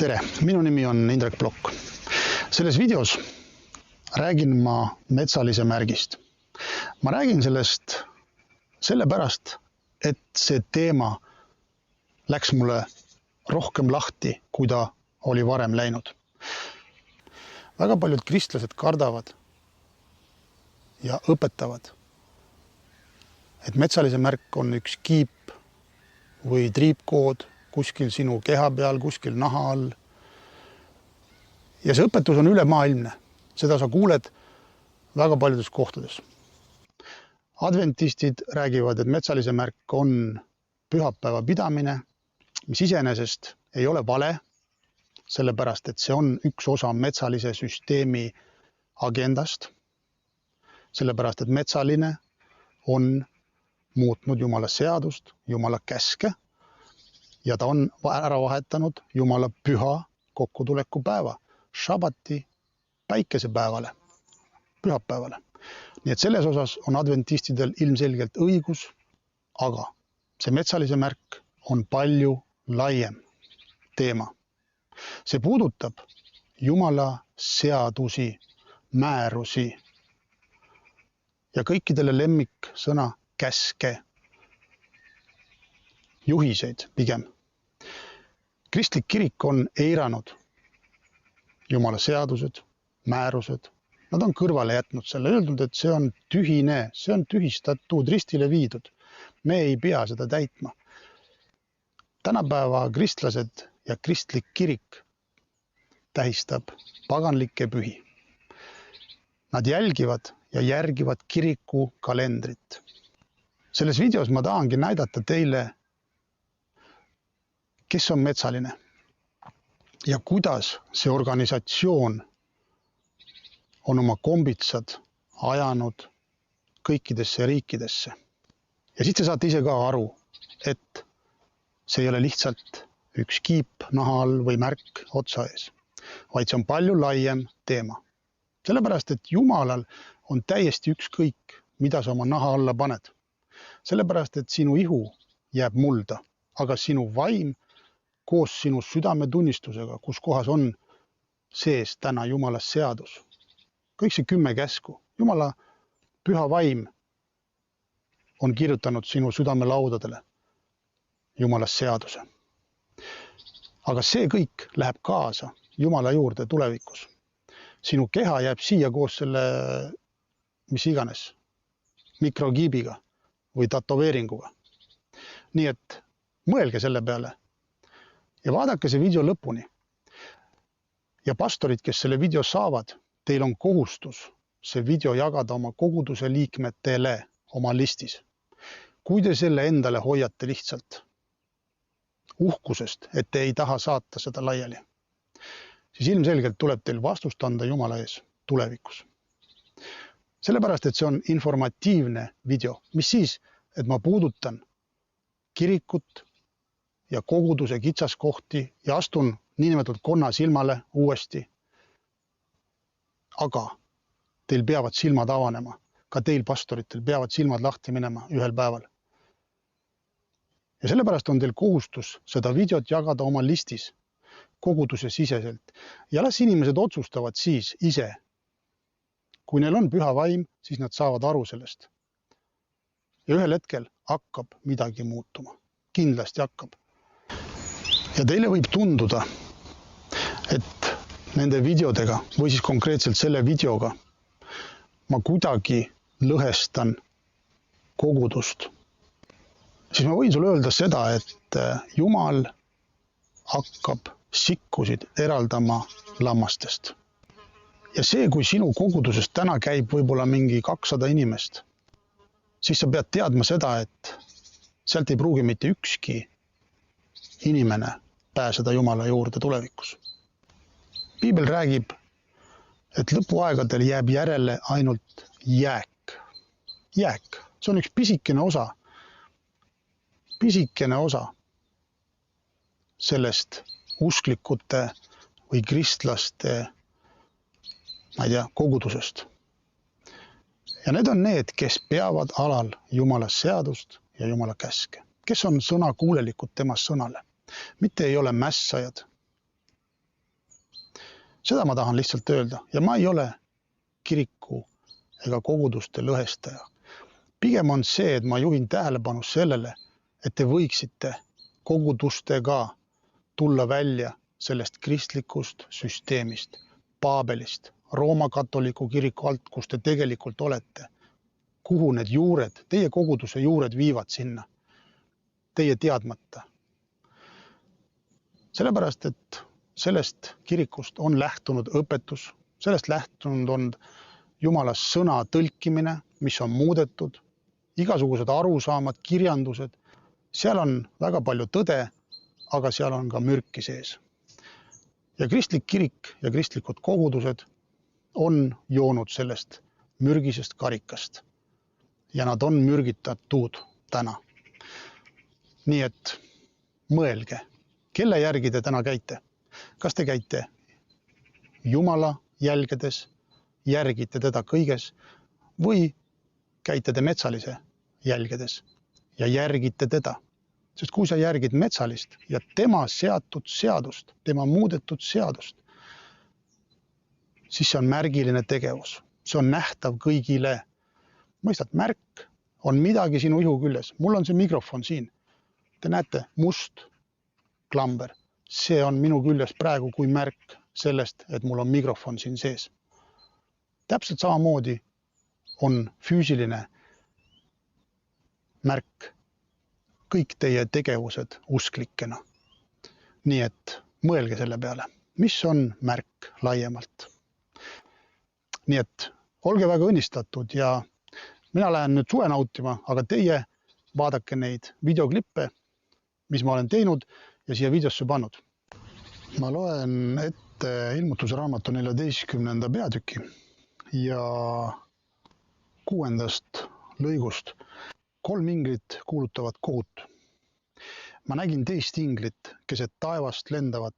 Tere, minu nimi on Indrek Plokk. Selles videos räägin ma metsalise märgist. Ma räägin sellest sellepärast, et see teema läks mulle rohkem lahti, kui ta oli varem läinud. Väga paljud kristlased kardavad ja õpetavad, et metsalise märk on üks kiip või triipkood kuskil sinu keha peal, kuskil naha all. Ja see õpetus on ülemaailmne. Seda sa kuuled väga paljudes kohtades. Adventistid räägivad, et metsalise märk on pühapäeva pidamine, mis iseenesest ei ole vale, sellepärast et see on üks osa metsalise süsteemi agendast, sellepärast et metsaline on muutnud Jumala seadust, Jumala käske ja ta on ära vahetanud Jumala püha kokkutuleku päeva, šabati päikesepäevale, pühapäevale. Nii et selles osas on adventistidel ilmselgelt õigus, aga see metsalise märk on palju laiem teema. See puudutab Jumala seadusi, määrusi ja kõikidele lemmiksõna käske, juhiseid pigem. Kristlik kirik on eiranud Jumala seadused, määrused. Nad on kõrvale jätnud selle, öeldud, et see on tühine, see on tühistatud, ristile viidud. Me ei pea seda täitma. Tänapäeva kristlased ja kristlik kirik tähistab paganlikke pühi. Nad jälgivad ja järgivad kiriku kalendrit. Selles videos ma tahangi näidata teile, kes on metsaline ja kuidas see organisatsioon on oma kombitsad ajanud kõikidesse riikidesse. Ja siis te saate ise ka aru, et see ei ole lihtsalt üks kiip naha all või märk otsa ees, vaid see on palju laiem teema. Sellepärast, et Jumalal on täiesti ükskõik, mida sa oma naha alla paned. Sellepärast, et sinu ihu jääb mulda, aga sinu vaim koos sinu südametunnistusega, kus kohas on sees täna Jumala seadus. Kõik see 10 käsku. Jumala püha vaim on kirjutanud sinu südamelaudadele Jumala seaduse. Aga see kõik läheb kaasa Jumala juurde tulevikus. Sinu keha jääb siia koos selle, mis iganes, mikrokiibiga või tatoveeringuga. Nii et mõelge selle peale. Ja vaadake see video lõpuni. Ja pastorid, kes selle video saavad, teil on kohustus see video jagada oma koguduse liikmetele oma listis. Kui te selle endale hoiate lihtsalt uhkusest, et te ei taha saata seda laiali, siis ilmselgelt tuleb teil vastust anda Jumala ees tulevikus. Sellepärast, et see on informatiivne video. Mis siis, et ma puudutan kirikut ja koguduse kitsaskohti ja astun niinimetatud konna silmale uuesti. Aga teil peavad silmad avanema. Ka teil pastoritel peavad silmad lahti minema ühel päeval. Ja sellepärast on teil kohustus seda videot jagada oma listis koguduse siseselt. Ja las inimesed otsustavad siis ise. Kui neil on püha vaim, siis nad saavad aru sellest. Ja ühel hetkel hakkab midagi muutuma. Kindlasti hakkab. Ja teile võib tunduda, et nende videodega või siis konkreetselt selle videoga ma kuidagi lõhestan kogudust. Siis ma võin sulle öelda seda, et Jumal hakkab sikkusid eraldama lammastest. Ja see, kui sinu kogudusest täna käib võib-olla mingi 200 inimest, siis sa pead teadma seda, et sealt ei pruugi mitte ükski inimene pääseda Jumala juurde tulevikus. Piibel räägib, et lõpuaegadel jääb järele ainult jääk. Jääk. See on üks pisikene osa sellest usklikute või kristlaste, ma ei tea, kogudusest. Ja need on need, kes peavad alal Jumala seadust ja Jumala käske. Kes on sõnakuulelikud tema sõnale. Mitte ei ole mässajad, Seda ma tahan lihtsalt öelda ja ma ei ole kiriku ega koguduste lõhestaja. Pigem on see, et ma juhin tähelepanu sellele, et te võiksite kogudustega tulla välja sellest kristlikust süsteemist, Paabelist, Rooma katoliku kiriku alt, kus te tegelikult olete. Kuhu need juured, teie koguduse juured viivad sinna, teie teadmata. Sellepärast, et sellest kirikust on lähtunud õpetus, sellest lähtunud on Jumala sõna tõlkimine, mis on muudetud, igasugused arusaamad, kirjandused, seal on väga palju tõde, aga seal on ka mürki sees. Ja kristlik kirik ja kristlikud kogudused on joonud sellest mürgisest karikast ja nad on mürgitatud täna. Nii et mõelge, kelle järgi te täna käite? Kas te käite Jumala jälgedes, järgite teda kõiges või käite te metsalise jälgedes ja järgite teda? Sest kui sa järgid metsalist ja tema seatud seadust, tema muudetud seadust, siis see on märgiline tegevus. See on nähtav kõigile. Mõistad, märk on midagi sinu ihu küljes. Mul on see mikrofon siin. Te näete, must klamber. See on minu küljes praegu kui märk sellest, et mul on mikrofon siin sees. Täpselt samamoodi on füüsiline märk kõik teie tegevused usklikena. Nii et mõelge selle peale, mis on märk laiemalt. Nii et olge väga õnnistatud ja mina lähen nüüd suve nautima, aga teie vaadake neid videoklippe, mis ma olen teinud ja siia videosse pannud. Ma loen ette ilmutuse raamatu 14. peatüki ja 6. lõigust. 3 inglit kuulutavad kohut. Ma nägin teist inglit, keset taevast lendavat.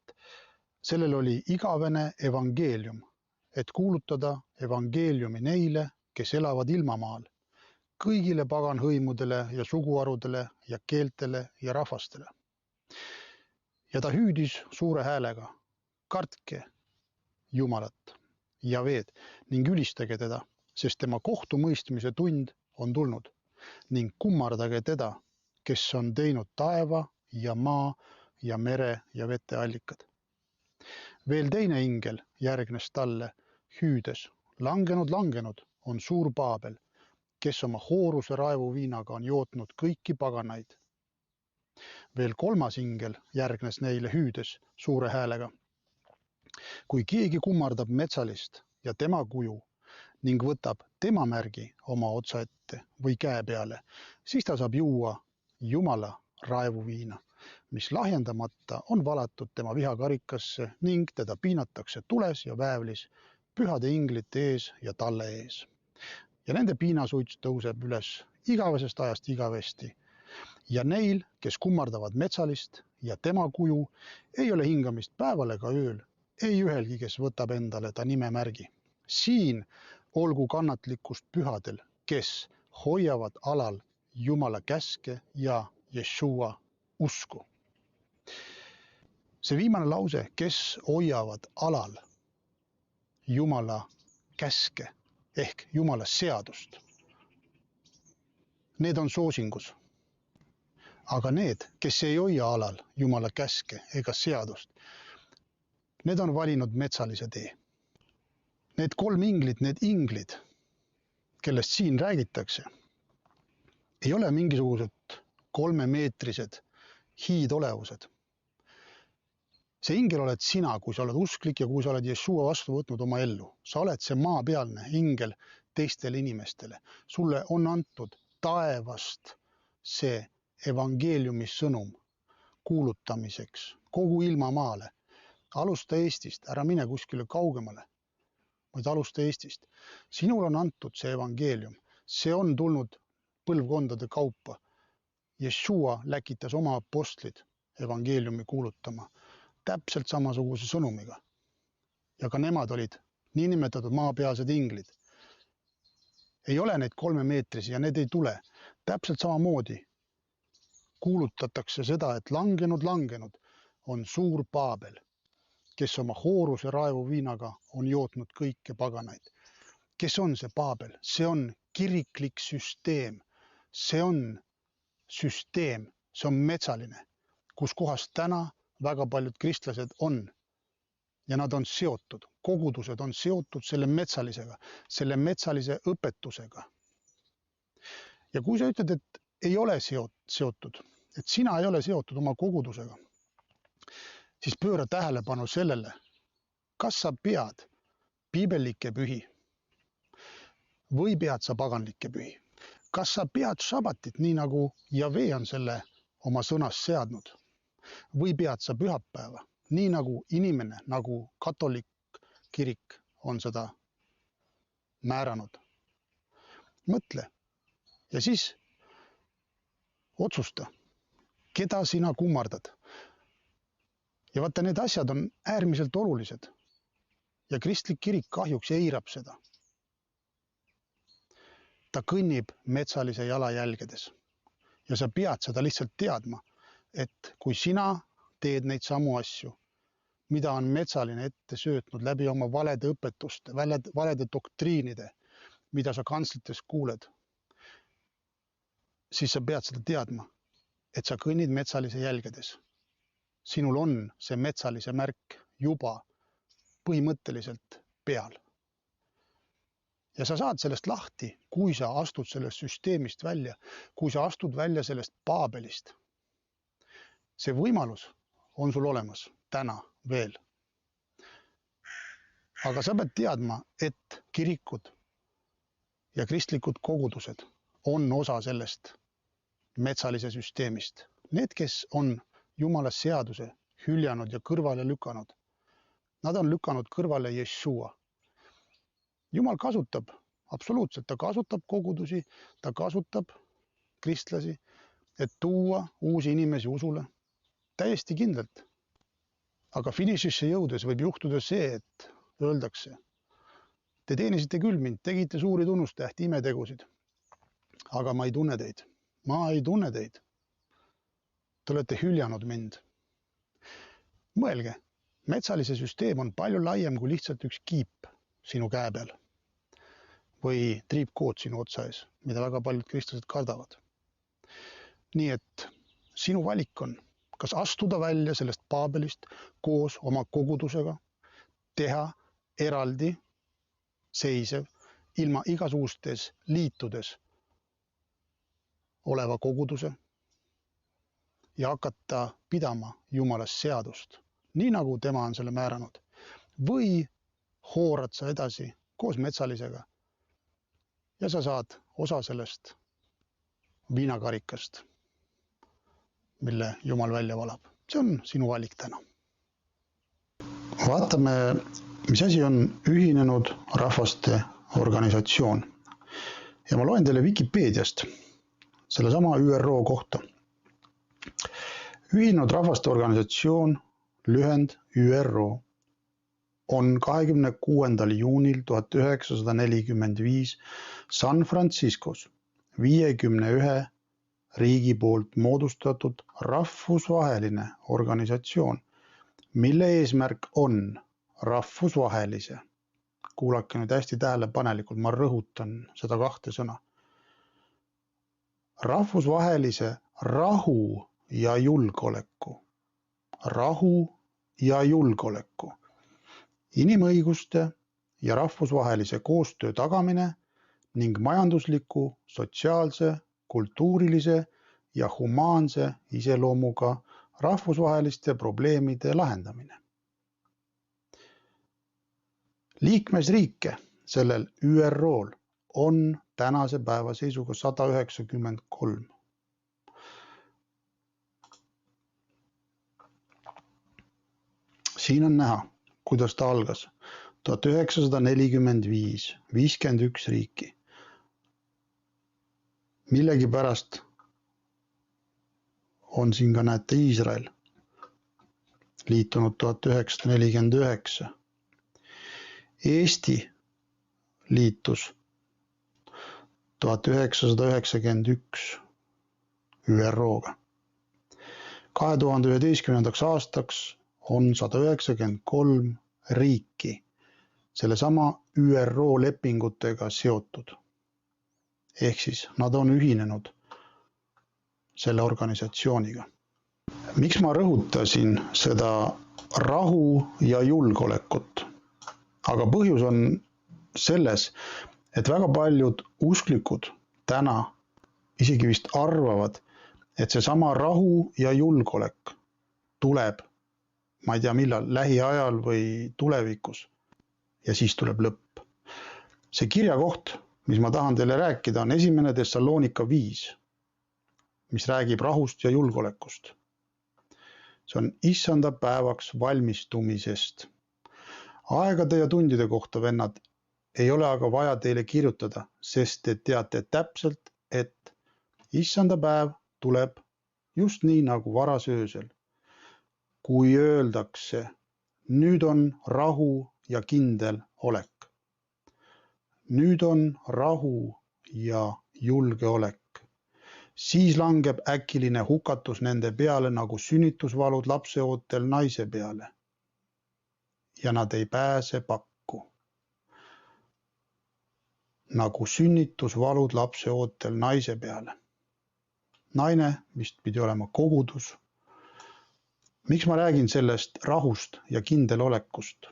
Sellel oli igavene evangeelium, et kuulutada evangeeliumi neile, kes elavad ilmamaal, kõigile paganhõimudele ja suguharudele ja keeltele ja rahvastele. Ja ta hüüdis suure häälega, kartke Jumalat, Javeed, ning ülistage teda, sest tema kohtumõistmise tund on tulnud. Ning kummardage teda, kes on teinud taeva ja maa ja mere ja vete allikad. Veel teine ingel järgnes talle, hüüdes, langenud on suur Paabel, kes oma hooruse raevuviinaga on jootnud kõiki paganaid. Veel 3. ingel järgnes neile hüüdes suure häälega. Kui keegi kummardab metsalist ja tema kuju, ning võtab tema märgi oma otsa ette või käe peale, siis ta saab juua Jumala raevuviina, mis lahjendamata on valatud tema vihakarikasse ning teda piinatakse tules ja väävlis pühade inglite ees ja talle ees. Ja nende piinasuits tõuseb üles igavesest ajast igavesti. Ja neil, kes kummardavad metsalist ja tema kuju, ei ole hingamist päeval ega ööl, ei ühelgi, kes võtab endale ta nimemärgi. Siin olgu kannatlikkust pühadel, kes hoiavad alal Jumala käske ja Jeshua usku. See viimane lause, kes hoiavad alal Jumala käske ehk Jumala seadust. Need on soosingus. Aga need, kes ei hoia alal Jumala käske ega seadust, need on valinud metsalise tee. Need 3 inglit, need inglid, kellest siin räägitakse, ei ole mingisugused 3-meetrised hiidolevused. See ingel oled sina, kui sa oled usklik ja kui sa oled Jeshua vastu võtnud oma ellu. Sa oled see maapealne ingel teistele inimestele. Sulle on antud taevast see evangeeliumi sõnum kuulutamiseks kogu ilmamaale. Alusta Eestist, ära mine kuskile kaugemale, vaid alusta Eestist. Sinul on antud see evangeelium. See on tulnud põlvkondade kaupa. Jeshua läkitas oma apostlid evangeeliumi kuulutama täpselt samasuguse sõnumiga. Ja ka nemad olid niinimetatud maapealsed inglid. Ei ole neid 3-meetrisi ja need ei tule. Täpselt samamoodi kuulutatakse seda, et langenud on suur Paabel, kes oma hooruse raevu viinaga on jootnud kõike paganaid. Kes on see Paabel? See on kiriklik süsteem. See on süsteem, see on metsaline, kus kohas täna väga paljud kristlased on. Ja nad on seotud, kogudused on seotud selle metsalisega, selle metsalise õpetusega. Ja kui sa ütled, et ei ole seotud, et sina ei ole seotud oma kogudusega, siis pööra tähelepanu sellele, kas sa pead piibellikke pühi või pead sa paganlikke pühi. Kas sa pead šabatit, nii nagu Jave on selle oma sõnas seadnud, või pead sa pühapäeva, nii nagu inimene, nagu katolik kirik on seda määranud. Mõtle ja siis otsusta, keda sina kummardad. Ja vaata, need asjad on äärmiselt olulised ja kristlik kirik kahjuks eirab seda. Ta kõnnib metsalise jalajälgedes ja sa pead seda lihtsalt teadma, et kui sina teed neid samu asju, mida on metsaline ette söötnud läbi oma valede õpetuste, valede doktriinide, mida sa kantslites kuuled, siis sa pead seda teadma, et sa kõnnid metsalise jälgedes. Sinul on see metsalise märk juba põhimõtteliselt peal. Ja sa saad sellest lahti, kui sa astud sellest süsteemist välja, kui sa astud välja sellest Paabelist. See võimalus on sul olemas täna veel. Aga sa pead teadma, et kirikud ja kristlikud kogudused on osa sellest metsalise süsteemist. Need, kes on Jumala seaduse hüljanud ja kõrvale lükanud, nad on lükanud kõrvale Jeshua. Jumal kasutab, absoluutselt, ta kasutab kogudusi, ta kasutab kristlasi, et tuua uusi inimesi usule. Täiesti kindlalt. Aga finišisse jõudes võib juhtuda see, et öeldakse, te teenisite küll mind, tegite suuri tunnustähti, imetegusid. Aga ma ei tunne teid. Ma ei tunne teid. Te olete hüljanud mind. Mõelge, metsalise süsteem on palju laiem kui lihtsalt üks kiip sinu käe peal või triipkood sinu otsa ees, mida väga paljud kristlased kardavad. Nii et sinu valik on, kas astuda välja sellest Paabelist koos oma kogudusega, teha eraldi seisev, ilma igasugustes liitudes oleva koguduse ja hakata pidama Jumalast seadust, nii nagu tema on selle määranud. Või hoorad sa edasi koos metsalisega ja sa saad osa sellest viinakarikast, mille Jumal välja valab. See on sinu valik täna. Vaatame, mis asi on Ühinenud Rahvaste Organisatsioon. Ja ma loen teile Wikipeediast sellesama ÜRO kohta. Ühinenud Rahvaste Organisatsioon, lühend ÜRO, on 26. juunil 1945 San Franciscos 51 riigi poolt moodustatud rahvusvaheline organisatsioon, mille eesmärk on rahvusvahelise, kuulake nüüd hästi tähelepanelikult, ma rõhutan seda kahte sõna, rahvusvahelise rahu ja julgeoleku, inimõiguste ja rahvusvahelise koostöö tagamine ning majandusliku, sotsiaalse, kultuurilise ja humaanse iseloomuga rahvusvaheliste probleemide lahendamine. Liikmesriike sellel ÜRO-l on tänase päeva seisuga 193. Siin on näha, kuidas ta algas. 1945, 51 riiki. Millegipärast on siin ka näete Iisrael liitunud 1949. Eesti liitus 1991 ÜRO-ga. 2011. aastaks on 193 riiki sellesama ÜRO lepingutega seotud. Ehk siis nad on ühinenud selle organisatsiooniga. Miks ma rõhutasin seda rahu ja julgeolekut? Aga põhjus on selles, et väga paljud usklikud täna isegi vist arvavad, et seesama rahu ja julgeolek tuleb, ma ei tea millal, lähiajal või tulevikus. Ja siis tuleb lõpp. See kirjakoht, mis ma tahan teile rääkida, on 1. Thessalonika 5, mis räägib rahust ja julgeolekust. See on issanda päevaks valmistumisest. Aegade ja tundide kohta, vennad, ei ole aga vaja teile kirjutada, sest te teate täpselt, et issanda päev tuleb just nii nagu varasöösel. Kui öeldakse, nüüd on rahu ja kindel olek. Nüüd on rahu ja julgeolek. Siis langeb äkiline hukatus nende peale nagu sünnitusvalud lapseootel naise peale. Ja nad ei pääse pakku. Nagu sünnitusvalud lapseootel naise peale. Naine vist pidi olema kogudus. Miks ma räägin sellest rahust ja kindel olekust?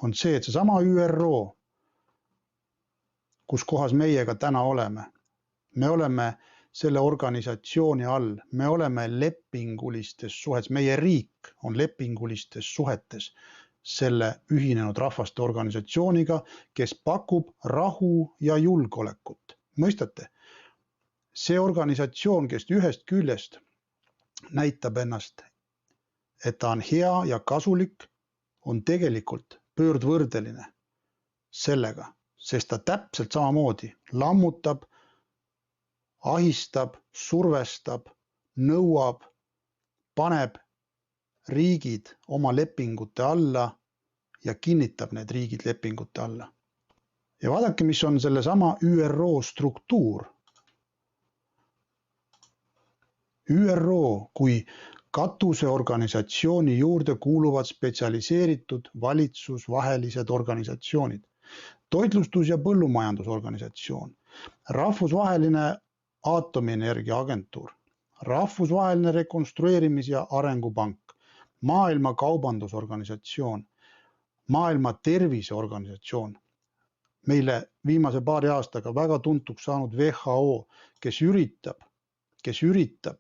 On see, et seesama ÜRO, kus kohas meiega täna oleme. Me oleme selle organisatsiooni all, me oleme lepingulistes suhetes, meie riik on lepingulistes suhetes selle ühinenud rahvaste organisatsiooniga, kes pakub rahu ja julgeolekut. Mõistate? See organisatsioon, kes ühest küljest näitab ennast, et ta on hea ja kasulik, on tegelikult pöördvõrdeline sellega, sest ta täpselt samamoodi lammutab, ahistab, survestab, nõuab, paneb riigid oma lepingute alla ja kinnitab need riigid lepingute alla. Ja vaadake, mis on sellesama ÜRO struktuur. ÜRO kui katuseorganisatsiooni juurde kuuluvad spetsialiseeritud valitsusvahelised organisatsioonid, toitlustus- ja põllumajandusorganisatsioon, rahvusvaheline aatomienergia agentuur, rahvusvaheline rekonstrueerimis- ja arengupank, maailma kaubandusorganisatsioon, maailma terviseorganisatsioon, meile viimase paari aastaga väga tuntuks saanud WHO, kes üritab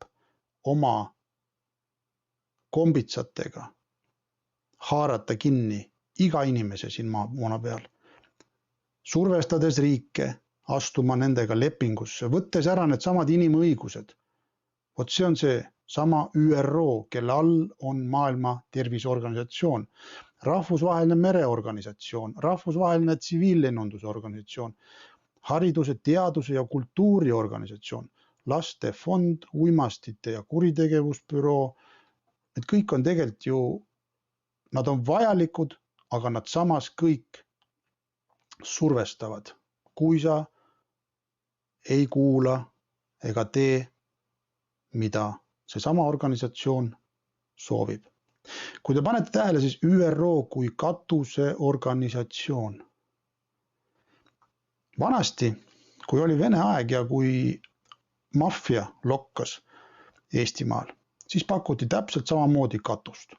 oma kombitsatega haarata kinni iga inimese siin maana peal, survestades riike astuma nendega lepingusse, võttes ära need samad inimõigused. Vot see on see sama ÜRO, kelle all on maailma terviseorganisatsioon, rahvusvaheline mereorganisatsioon, rahvusvaheline tsiviillennunduse organisatsioon, hariduse, teaduse ja kultuuri organisatsioon, laste fond, uimastite ja kuritegevusbüroo. Need kõik on tegelikult ju, nad on vajalikud, aga nad samas kõik survestavad. Kui sa ei kuula ega tee, mida seesama organisatsioon soovib. Kui te panete tähele, siis ÜRO kui katuseorganisatsioon. Vanasti, kui oli Vene aeg ja kui maffia lokkas Eestimaal, siis pakuti täpselt samamoodi katust.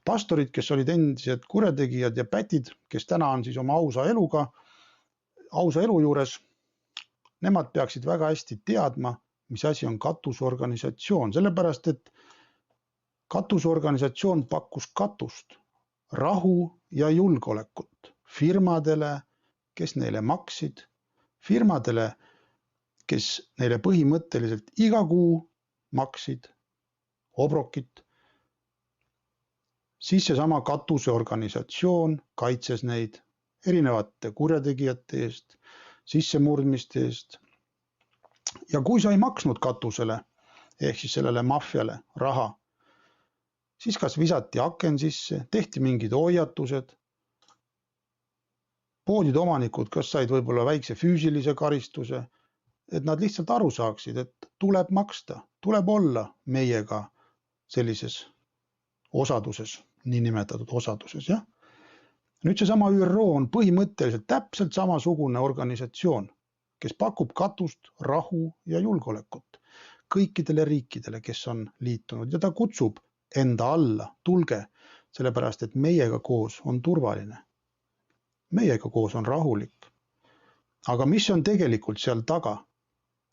Pastorid, kes olid endised kurjategijad ja pätid, kes täna on siis oma ausa elu juures, nemad peaksid väga hästi teadma, mis asi on katusorganisatsioon, sellepärast et katusorganisatsioon pakkus katust, rahu ja julgeolekut firmadele, kes neile maksid, firmadele, kes neile põhimõtteliselt iga kuu maksid obrokit, siis seesama katuseorganisatsioon kaitses neid erinevate kurjategijate eest, sissemurdmiste eest. Ja kui sa ei maksnud katusele, ehk siis sellele maffiale raha, siis kas visati aken sisse, tehti mingid hoiatused, poodide omanikud, kas said võib-olla väikse füüsilise karistuse, et nad lihtsalt aru saaksid, et tuleb maksta, tuleb olla meiega sellises osaduses niinimetatud osaduses, jah. Nüüd seesama ÜRO on põhimõtteliselt täpselt samasugune organisatsioon, kes pakub katust, rahu ja julgeolekut kõikidele riikidele, kes on liitunud ja ta kutsub enda alla, tulge, sellepärast et meiega koos on turvaline. Meiega koos on rahulik. Aga mis on tegelikult seal taga?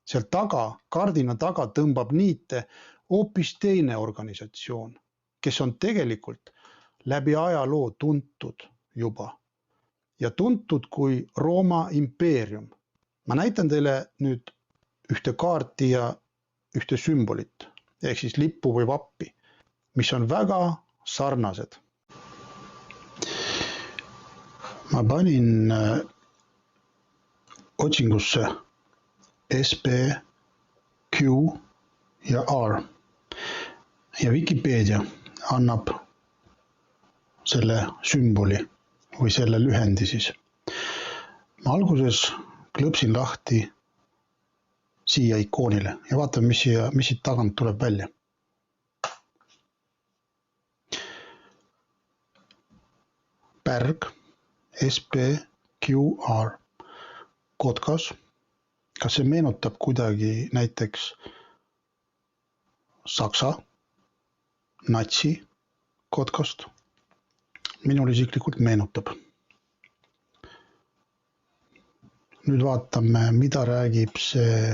Seal taga, kardina taga tõmbab niite hoopis teine organisatsioon, kes on tegelikult läbi ajaloo tuntud juba ja tuntud kui Rooma impeerium. Ma näitan teile nüüd ühte kaarti ja ühte sümbolit, ehk siis lippu või vappi, mis on väga sarnased. Ma panin otsingusse SP, Q ja R ja Wikipedia annab selle sümboli või selle lühendi siis. Ma alguses klõpsin lahti siia ikoonile ja vaatame, mis siit tagant tuleb välja. Pärg, SPQR, kotkas. Kas see meenutab kuidagi näiteks Saksa, natsi kotkast? Minul isiklikult meenutab. Nüüd vaatame, mida räägib see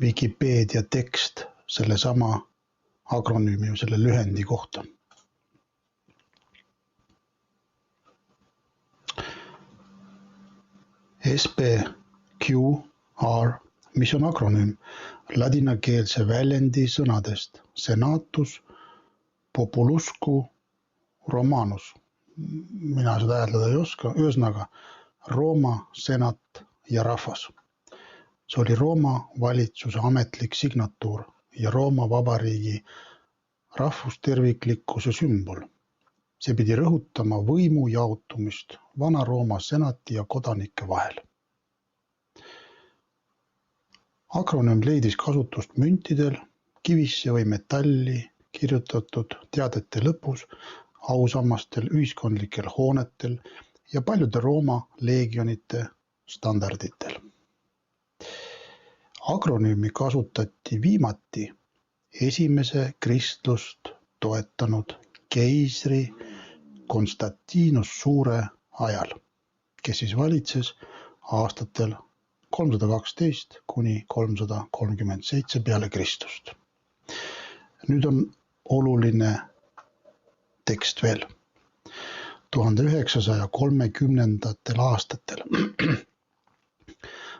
Wikipedia tekst selle sama akronüümi või selle lühendi kohta. SPQR, mis on akronüüm ladinakeelse väljendi sõnadest Senatus Populuscu Romanus. Mina seda hääldada ei oska, ühesõnaga Rooma senat ja rahvas. See oli Rooma valitsuse ametlik signatuur ja Rooma vabariigi rahvusterviklikkuse sümbol. See pidi rõhutama võimu jaotumist Vana-Rooma senati ja kodanike vahel. Akronüüm leidis kasutust müntidel, kivisse või metalli kirjutatud teadete lõpus, ausammastel, ühiskondlikel hoonetel ja paljude Rooma leegionite standarditel. Akronüümi kasutati viimati esimese kristlust toetanud keisri Konstantinus Suure ajal, kes siis valitses aastatel 312 kuni 337 peale Kristust. Nüüd on oluline tekst veel. 1930. aastatel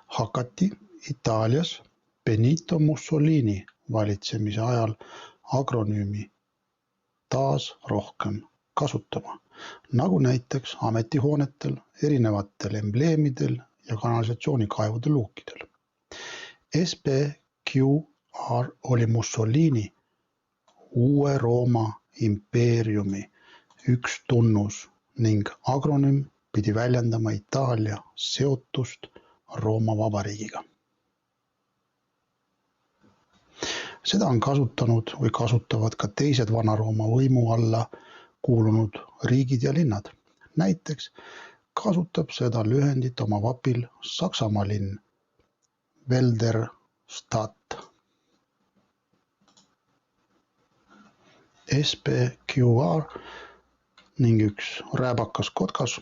hakati Itaalias Benito Mussolini valitsemise ajal akronüümi taas rohkem kasutama, nagu näiteks ametihoonetel, erinevatel embleemidel ja kanalisatsioonikaevude luukidel. SPQR oli Mussolini uue Rooma impeeriumi üks tunnus ning akronüüm pidi väljendama Itaalia seotust Rooma vabariigiga. Seda on kasutanud või kasutavad ka teised Vana-Rooma võimu alla kuulunud riigid ja linnad. Näiteks kasutab seda lühendit oma vapil Saksamaa linn Velderstadt. SPQR ning üks rääbakas kotkas.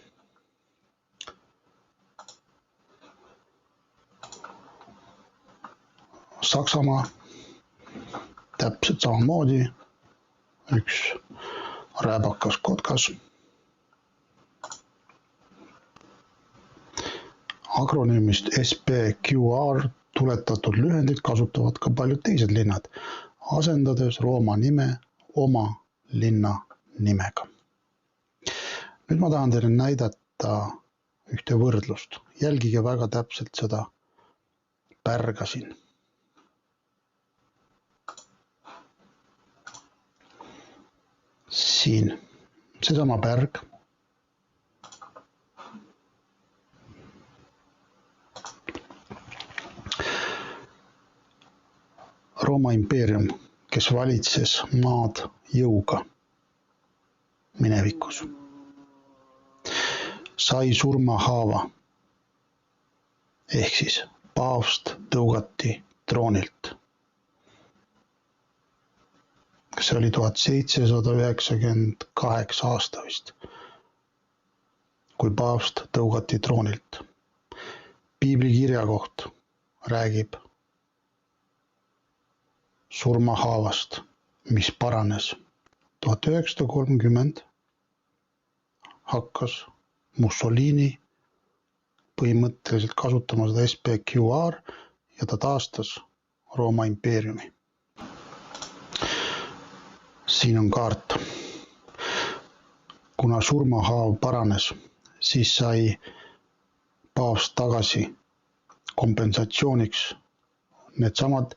Saksamaa täpselt samamoodi üks rääbakas kotkas. Akronüümist SPQR tuletatud lühendit kasutavad ka paljud teised linnad, asendades Rooma nime oma linna nimega. Nüüd ma tahan teile näidata ühte võrdlust. Jälgige väga täpselt seda pärga siin. Siin seesama pärg. Rooma impeerium, kes valitses maad jõuga. minevikus. Sai surmahaava ehk siis paavst tõugati troonilt. See oli 1798 aasta vist, kui paavst tõugati troonilt. Piibli kirjakoht räägib surmahaavast, mis paranes. 1930 hakkas Mussolini põhimõtteliselt kasutama seda SPQR ja ta taastas Rooma impeeriumi. Siin on kaart. Kuna surmahaav paranes, siis sai paavst tagasi kompensatsiooniks needsamad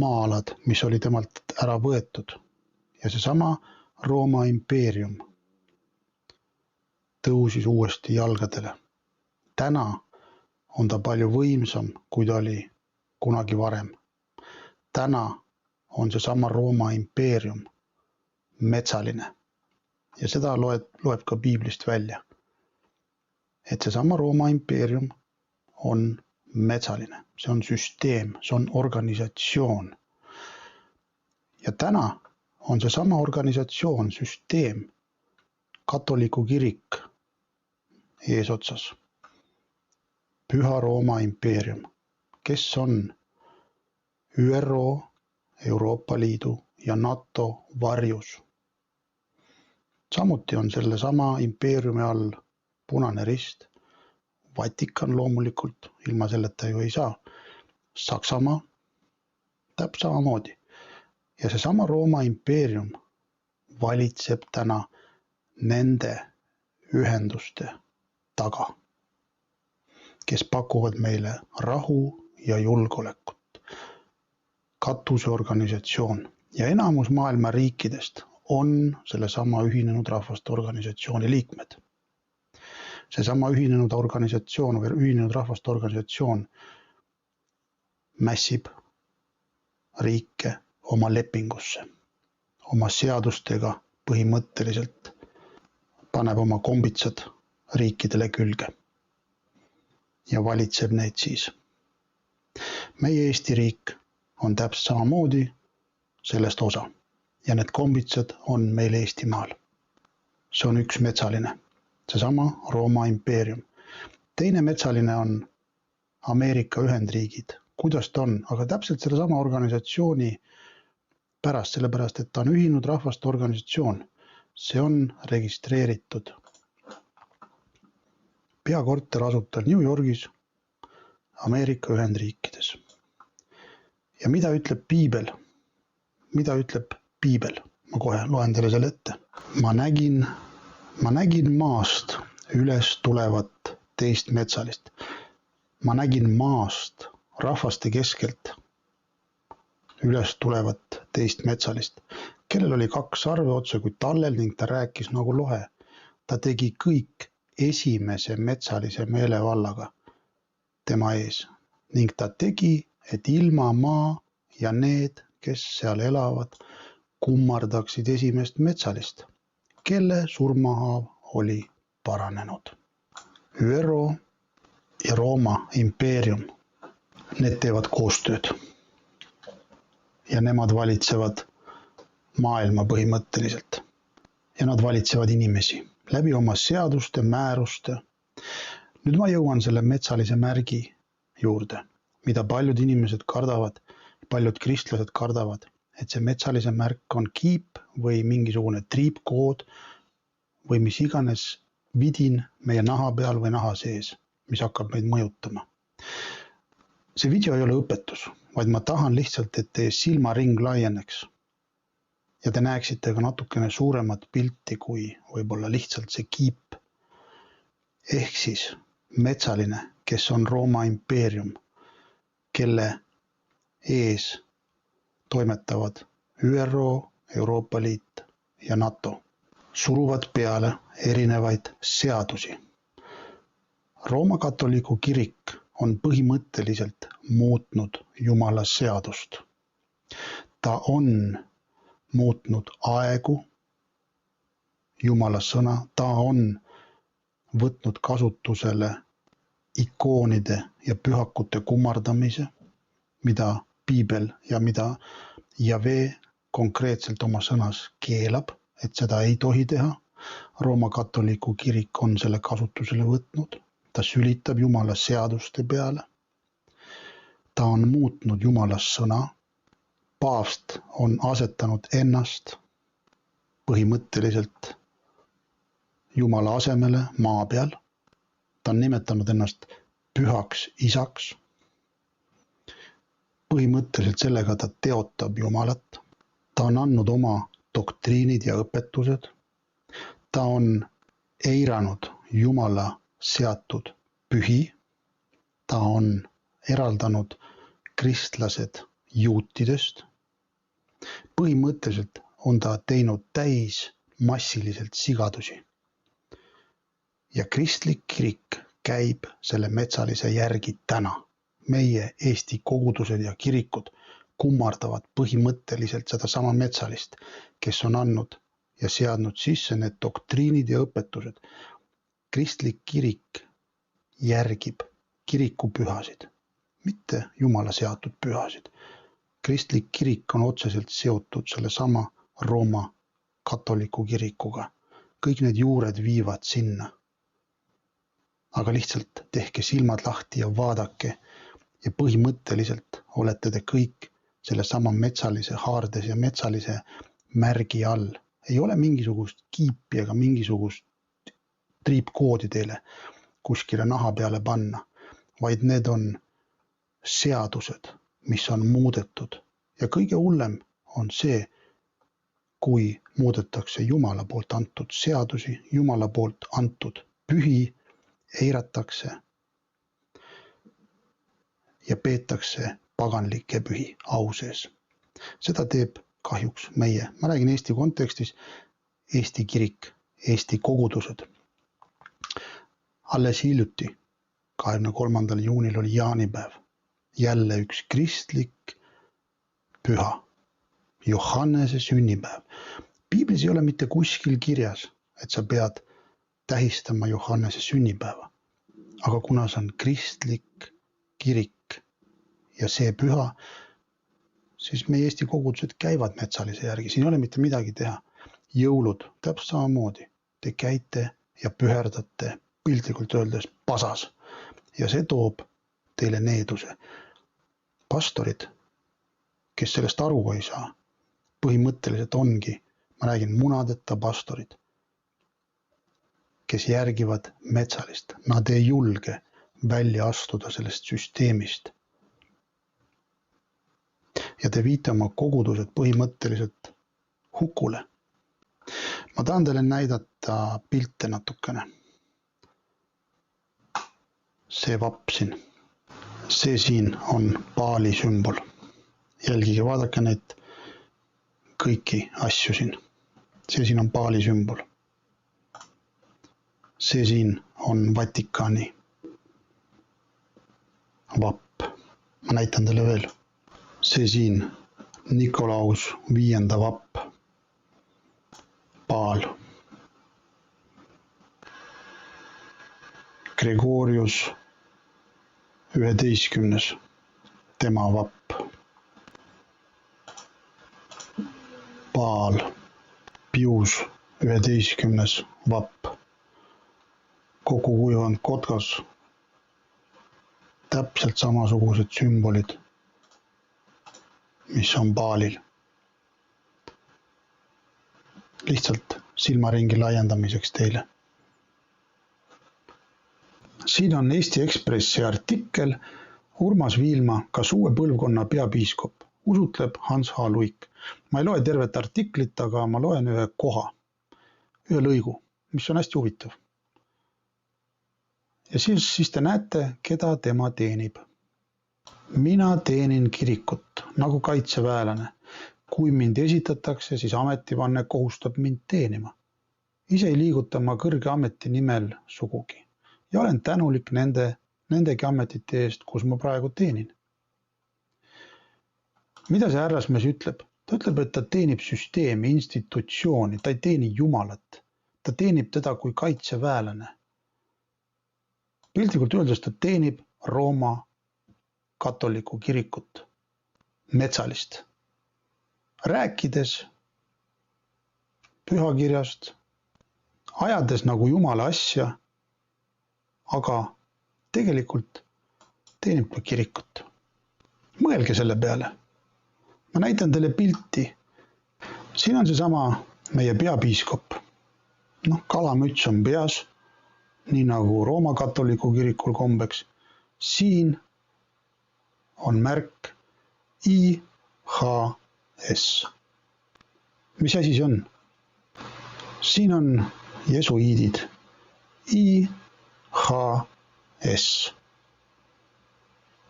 maa-alad, mis oli temalt ära võetud. Ja seesama Rooma impeerium tõusis uuesti jalgadele. Täna on ta palju võimsam, kui ta oli kunagi varem. Täna on seesama Rooma impeerium metsaline. Ja seda loeb ka piiblist välja. Et seesama Rooma impeerium on metsaline. See on süsteem, see on organisatsioon. Ja täna on seesama organisatsioon, süsteem, katoliku kirik eesotsas. Püha Rooma impeerium, kes on ÜRO, Euroopa Liidu ja NATO varjus. Samuti on selle sama impeeriumi all Punane Rist, Vatikan loomulikult, ilma selleta ju ei saa, Saksamaa, täpselt samamoodi. Ja seesama Rooma impeerium valitseb täna nende ühenduste taga, kes pakuvad meile rahu ja julgeolekut. Katuseorganisatsioon ja enamus maailma riikidest on sellesama Ühinenud Rahvaste Organisatsiooni liikmed. Seesama Ühinenud Organisatsioon või Ühinenud Rahvaste Organisatsioon mässib riike oma lepingusse, oma seadustega põhimõtteliselt paneb oma kombitsad riikidele külge ja valitseb neid siis. Meie Eesti riik on täpselt samamoodi sellest osa ja need kombitsad on meil Eestimaal. See on üks metsaline, seesama Rooma impeerium. Teine metsaline on Ameerika Ühendriigid. Kuidas ta on? Aga täpselt sellesama organisatsiooni pärast, sellepärast, et ta on Ühinenud Rahvaste Organisatsioon. See on registreeritud peakorter asutab New Yorgis, Ameerika Ühendriikides. Ja mida ütleb piibel? Mida ütleb piibel? Ma kohe loen teile selle ette. Ma nägin maast üles tulevat teist metsalist. Ma nägin maast rahvaste keskelt üles tulevat teist metsalist, kellel oli 2 sarve otsa kui tallel ning ta rääkis nagu lohe. Ta tegi kõik esimese metsalise meelevallaga tema ees ning ta tegi, et ilma maa ja need, kes seal elavad, kummardaksid esimest metsalist, kelle surmahaav oli paranenud. ÜRO ja Rooma impeerium, need teevad koostööd ja nemad valitsevad maailma põhimõtteliselt ja nad valitsevad inimesi läbi oma seaduste, määruste. Nüüd ma jõuan selle metsalise märgi juurde, mida paljud inimesed kardavad, paljud kristlased kardavad, et see metsalise märk on kiip või mingisugune triipkood või mis iganes vidin meie naha peal või naha sees, mis hakkab meid mõjutama. See video ei ole õpetus, vaid ma tahan lihtsalt, et teie silmaring laieneks ja te näeksite ka natukene suuremat pilti kui võib-olla lihtsalt see kiip. Ehk siis metsaline, kes on Rooma impeerium, kelle ees toimetavad ÜRO, Euroopa Liit ja NATO, suruvad peale erinevaid seadusi. Rooma katoliku kirik on põhimõtteliselt muutnud Jumala seadust. Ta on muutnud aegu Jumala sõna, ta on võtnud kasutusele ikoonide ja pühakute kummardamise, mida piibel ja mida Jave konkreetselt oma sõnas keelab, et seda ei tohi teha. Rooma katoliku kirik on selle kasutusele võtnud. Ta sülitab Jumala seaduste peale. Ta on muutnud Jumala sõna. Paavst on asetanud ennast põhimõtteliselt Jumala asemele maa peal. Ta on nimetanud ennast pühaks isaks. Põhimõtteliselt sellega ta teotab Jumalat. Ta on andnud oma doktriinid ja õpetused. Ta on eiranud Jumala seatud pühi. Ta on eraldanud kristlased juutidest. Põhimõtteliselt on ta teinud täis massiliselt sigadusi. Ja kristlik kirik käib selle metsalise järgi täna. Meie Eesti kogudused ja kirikud kummardavad põhimõtteliselt seda sama metsalist, kes on andnud ja seadnud sisse need doktriinid ja õpetused. Kristlik kirik järgib kirikupühasid, mitte Jumala seatud pühasid. Kristlik kirik on otseselt seotud selle sama Rooma katoliku kirikuga. Kõik need juured viivad sinna. Aga lihtsalt tehke silmad lahti ja vaadake ja põhimõtteliselt olete te kõik selle sama metsalise haardes ja metsalise märgi all. Ei ole mingisugust kiipi ega mingisugust triipkoodi teile kuskile naha peale panna, vaid need on seadused, mis on muudetud. Ja kõige hullem on see, kui muudetakse Jumala poolt antud seadusi, Jumala poolt antud pühi, eiratakse ja peetakse paganlikke pühi au sees. Seda teeb kahjuks meie. Ma räägin Eesti kontekstis, Eesti kirik, Eesti kogudused. Alles hiljuti, 23. juunil oli jaanipäev. Jälle üks kristlik püha. Johannese sünnipäev. Piiblis ei ole mitte kuskil kirjas, et sa pead tähistama Johannese sünnipäeva. Aga kuna see on kristlik kirik ja see püha, siis meie Eesti kogudused käivad metsalise järgi. Siin ei ole mitte midagi teha. Jõulud, täpselt samamoodi. Te käite ja püherdate piltlikult öeldes pasas. Ja see toob teile needuse. Pastorid, kes sellest aru ei saa, põhimõtteliselt ongi, ma räägin munadeta pastorid, kes järgivad metsalist. Nad ei julge välja astuda sellest süsteemist. Ja te viite oma kogudused põhimõtteliselt hukule. Ma tahan teile näidata pilte natukene. See vapp siin. See siin on Baali sümbol. Jälgige, vaadake neid kõiki asju siin. See siin on Baali sümbol. See siin on Vatikani vapp. Ma näitan teile veel. See siin Nikolaus V vapp. Baal. Gregorius 11. tema vapp. Baal. Pius 11. vapp. Kogu kuivanud kotkas. Täpselt samasugused sümbolid, mis on Baalil. Lihtsalt silmaringi laiendamiseks teile. Siin on Eesti Ekspressi artikkel Urmas Viilma, kas uue põlvkonna peapiiskop, usutleb Hans H. Luik. Ma ei loe tervet artiklit, aga ma loen ühe koha, ühe lõigu, mis on hästi huvitav. Ja siis te näete, keda tema teenib. Mina teenin kirikut nagu kaitseväelane. Kui mind esitatakse, siis ametivanne kohustab mind teenima. Ise ei liiguta ma kõrge ameti nimel sugugi. Ja olen tänulik nendegi ametite eest, kus ma praegu teenin. Mida see härrasmees ütleb? Ta ütleb, et ta teenib süsteemi, institutsiooni, ta ei teeni Jumalat. ta teenib teda kui kaitseväelane. Piltlikult öeldes ta teenib Rooma katoliku kirikut, metsalist. Rääkides pühakirjast, ajades nagu Jumala asja, aga tegelikult teenib ka kirikut. Mõelge selle peale. Ma näitan teile pilti. Siin on seesama meie peapiiskop. Kalamüts on peas, nii nagu Rooma katoliku kirikul kombeks. Siin on märk IHS. Mis asi see on? Siin on jesuiidid. IHS.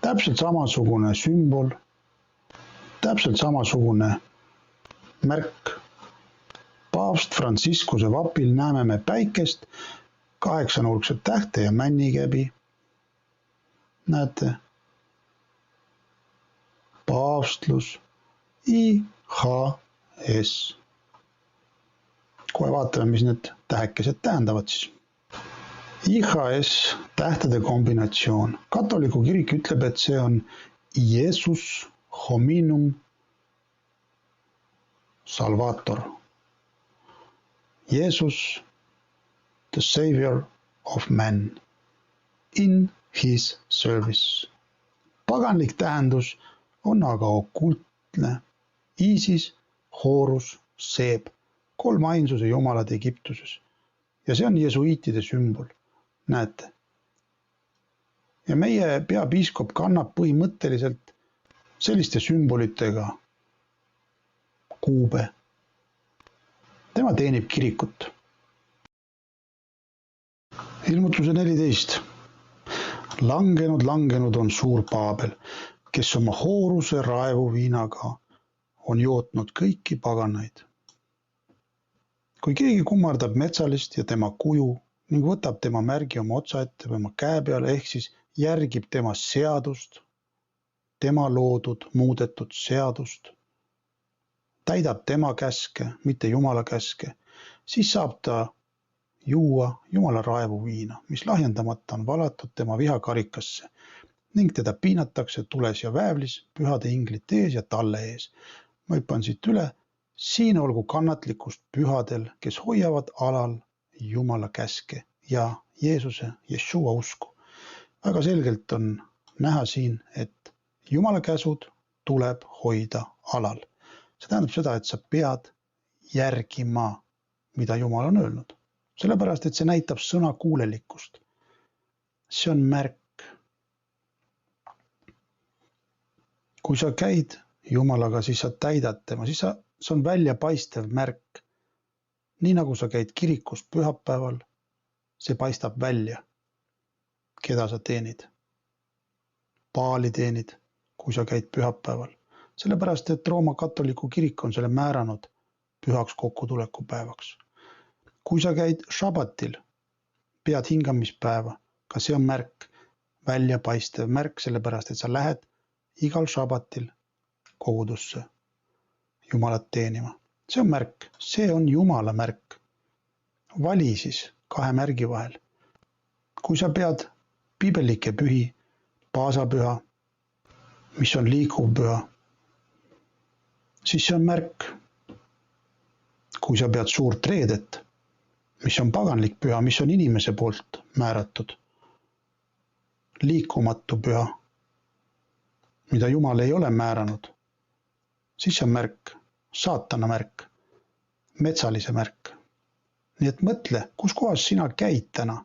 Täpselt samasugune sümbol, täpselt samasugune märk. Paavst Franciscuse vapil näeme me päikest, 8-nurkset tähte ja männikäbi. Näete? Paavstlus, IHS. Kohe vaatame, mis need tähekesed tähendavad siis. IHS tähtede kombinatsioon. Katoliku kirik ütleb, et see on Iesus hominum salvator. Jeesus, the savior of man, in his service. Paganlik tähendus on aga okultne. Iisis, Horus, Seeb, 3 ainsuse jumalad Egiptuses. Ja see on jesuiitide sümbol. Näete. Ja meie peapiiskop kannab põhimõtteliselt selliste sümbolitega kuube. Tema teenib kirikut. Ilmutuse 14. Langenud on suur Paabel, kes oma hooruse raevuviinaga on jootnud kõiki paganaid. Kui keegi kummardab metsalist ja tema kuju ning võtab tema märgi oma otsa ette või oma käe peale, ehk siis järgib tema seadust, tema loodud, muudetud seadust, täidab tema käske, mitte Jumala käske, siis saab ta juua Jumala raevuviina, mis lahjendamata on valatud tema vihakarikasse ning teda piinatakse tules ja väävlis pühade inglite ees ja talle ees. Ma hüppan siit üle. Siin olgu kannatlikkust pühadel, kes hoiavad alal Jumala käske ja Jeesuse, Jeshua usku. Väga selgelt on näha siin, et Jumala käsud tuleb hoida alal. See tähendab seda, et sa pead järgima, mida Jumal on öelnud. Sellepärast, et see näitab sõna kuulelikkust. See on märk. Kui sa käid Jumalaga, siis sa täidad tema, siis see on väljapaistev märk. Nii nagu sa käid kirikus pühapäeval, see paistab välja, keda sa teenid. Paali teenid, kui sa käid pühapäeval. Sellepärast, et Rooma katoliku kirik on selle määranud pühaks kokkutulekupäevaks. Kui sa käid šabatil, pead hingamispäeva, ka see on märk, väljapaistev märk, sellepärast, et sa lähed igal šabatil kogudusse Jumalat teenima. See on märk, see on Jumala märk. Vali siis 2 märgi vahel. Kui sa pead piibellikke pühi, paasapüha, mis on liikuv püha, siis see on märk. Kui sa pead suurt reedet, mis on paganlik püha, mis on inimese poolt määratud, liikumatu püha, mida Jumal ei ole määranud, siis see on märk, saatana märk, metsalise märk. Nii et mõtle, kus kohas sina käid täna.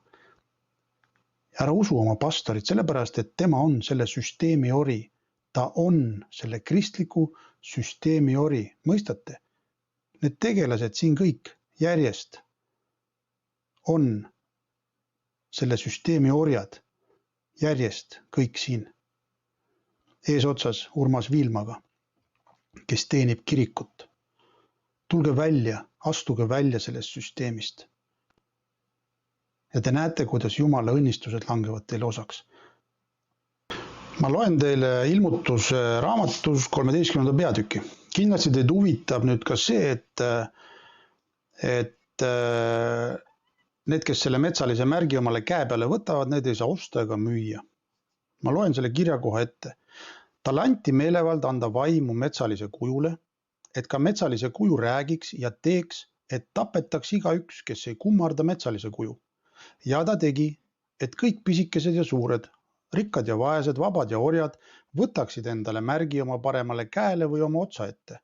Ära usu oma pastorit, sellepärast, et tema on selle süsteemi ori. Ta on selle kristliku süsteemi ori. Mõistate? Need tegelased siin kõik järjest on selle süsteemi orjad. Järjest kõik siin. Eesotsas Urmas Viilmaga, kes teenib kirikut. Tulge välja, astuge välja sellest süsteemist. Ja te näete, kuidas Jumala õnnistused langevad teile osaks. Ma loen teile ilmutuse raamatus 13. peatüki. Kindlasti teid huvitab nüüd ka see, et et need, kes selle metsalise märgi omale käe peale võtavad, need ei saa osta ega müüa. Ma loen selle kirja koha ette. Talle anti meelevald anda vaimu metsalise kujule, et ka metsalise kuju räägiks ja teeks, et tapetaks igaüks, kes ei kummarda metsalise kuju. Ja ta tegi, et kõik pisikesed ja suured, rikkad ja vaesed, vabad ja orjad võtaksid endale märgi oma paremale käele või oma otsa ette.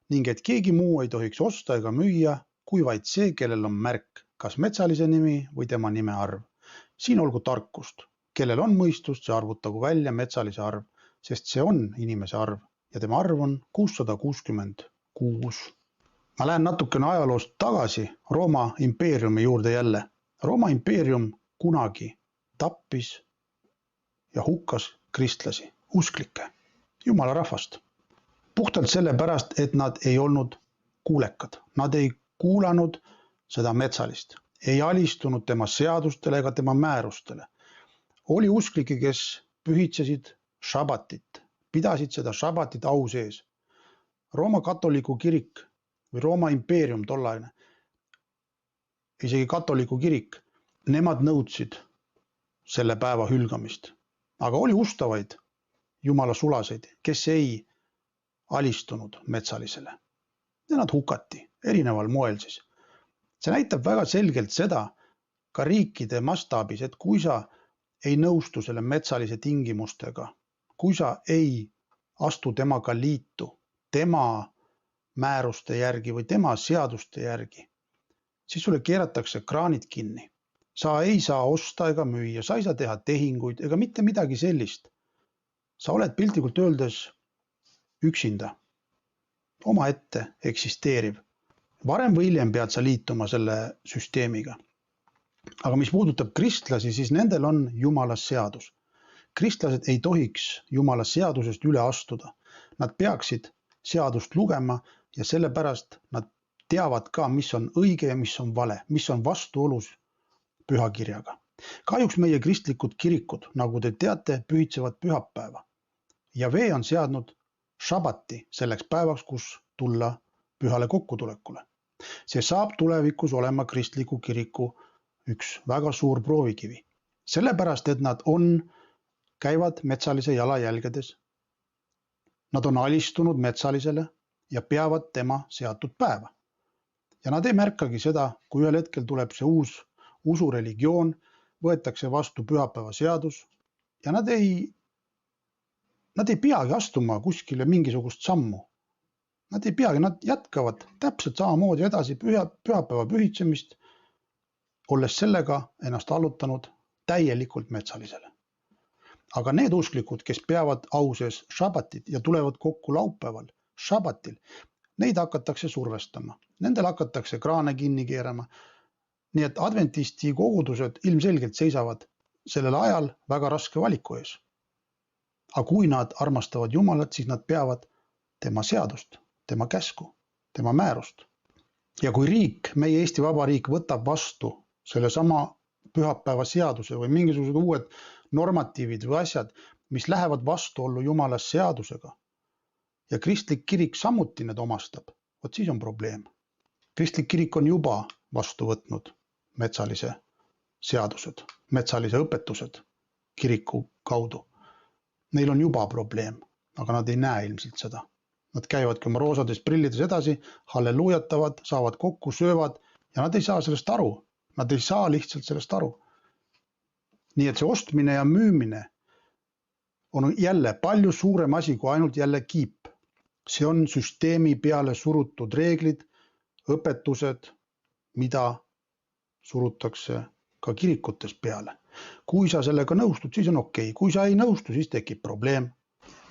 Ning et keegi muu ei tohiks osta ega müüa, kui vaid see, kellel on märk, kas metsalise nimi või tema nime arv. Siin olgu tarkust. Kellel on mõistust, see arvutagu välja metsalise arv, sest see on inimese arv ja tema arv on 666. Ma lähen natukene ajaloost tagasi Rooma impeeriumi juurde jälle. Rooma impeerium kunagi tappis ja hukkas kristlasi, usklikke, jumala rahvast. Puhtalt sellepärast, et nad ei olnud kuulekad. Nad ei kuulanud seda metsalist, ei alistunud tema seadustele ega tema määrustele. Oli usklikke, kes pühitsesid šabatit, pidasid seda šabatit au sees. Rooma katoliku kirik või Rooma impeerium tollaine, isegi katoliku kirik, nemad nõudsid selle päeva hülgamist. Aga oli ustavaid jumala sulaseid, kes ei alistunud metsalisele. Ja nad hukati erineval moel siis. See näitab väga selgelt seda ka riikide mastaabis, et kui sa ei nõustu selle metsalise tingimustega, kui sa ei astu temaga liitu, tema määruste järgi või tema seaduste järgi, siis sulle keeratakse kraanid kinni. Sa ei saa osta ega müüa, sa ei saa teha tehinguid ega mitte midagi sellist. Sa oled piltlikult öeldes üksinda, omaette eksisteeriv. Varem või hiljem pead sa liituma selle süsteemiga. Aga mis puudutab kristlasi, siis nendel on Jumala seadus. Kristlased ei tohiks Jumala seadusest üle astuda. Nad peaksid seadust lugema ja sellepärast nad teavad ka, mis on õige ja mis on vale, mis on vastuolus pühakirjaga. Kahjuks meie kristlikud kirikud, nagu te teate, pühitsevad pühapäeva. Ja vee on seadnud šabati selleks päevaks, kus tulla pühale kokkutulekule. See saab tulevikus olema kristliku kiriku üks väga suur proovikivi. Sellepärast, et nad käivad metsalise jalajälgedes. Nad on alistunud metsalisele ja peavad tema seatud päeva. Ja nad ei märkagi seda, kui ühel hetkel tuleb see uus usureligioon, võetakse vastu pühapäeva seadus ja nad ei peagi astuma kuskile mingisugust sammu. Nad ei peagi, nad jätkavad täpselt samamoodi edasi pühapäeva pühitsemist, olles sellega ennast allutanud täielikult metsalisele. Aga need usklikud, kes peavad au sees šabatit ja tulevad kokku laupäeval, šabatil, neid hakatakse survestama. Nendel hakatakse kraane kinni keerama. Nii et adventisti kogudused ilmselgelt seisavad sellel ajal väga raske valiku ees. Aga kui nad armastavad Jumalat, siis nad peavad tema seadust, tema käsku, tema määrust. Ja kui riik, meie Eesti Vabariik võtab vastu selle sama pühapäeva seaduse või mingisugused uued normatiivid või asjad, mis lähevad vastuollu Jumala seadusega ja kristlik kirik samuti need omastab, vot siis on probleem. Kristlik kirik on juba vastu võtnud metsalise seadused, metsalise õpetused kiriku kaudu. Neil on juba probleem, aga nad ei näe ilmselt seda. Nad käivadki oma roosades prillides edasi, halleluujatavad, saavad kokku, söövad ja nad ei saa sellest aru. Nad ei saa lihtsalt sellest aru. Nii et see ostmine ja müümine on jälle palju suurem asi kui ainult jälle kiip. See on süsteemi peale surutud reeglid, õpetused, mida surutakse ka kirikutes peale. Kui sa sellega nõustud, siis on okei. Kui sa ei nõustu, siis tekib probleem.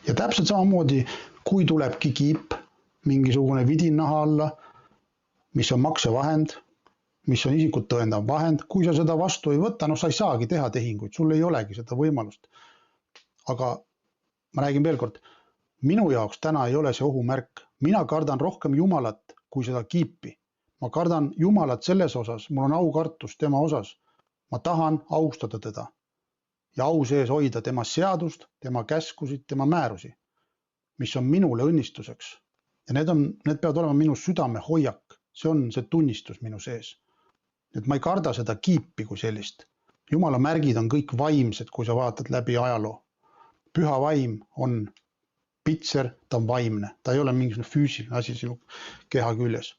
Ja täpselt samamoodi, kui tulebki kiip, mingisugune vidin naha alla, mis on maksevahend, mis on isikut tõendav vahend, kui sa seda vastu ei võta, sa ei saagi teha tehinguid, sul ei olegi seda võimalust. Aga ma räägin veel kord, minu jaoks täna ei ole see ohumärk. Mina kardan rohkem Jumalat kui seda kiipi. Ma kardan Jumalat selles osas, mul on aukartus tema osas. Ma tahan austada teda ja au sees hoida tema seadust, tema käskusid, tema määrusi, mis on minule õnnistuseks. Ja need peavad olema minu südame hoiak, see on see tunnistus minu sees. Et ma ei karda seda kiipi kui sellist. Jumala märgid on kõik vaimsed, kui sa vaatad läbi ajaloo. Püha vaim on pitser, ta on vaimne, ta ei ole mingisugune füüsiline asi sinu keha küljes.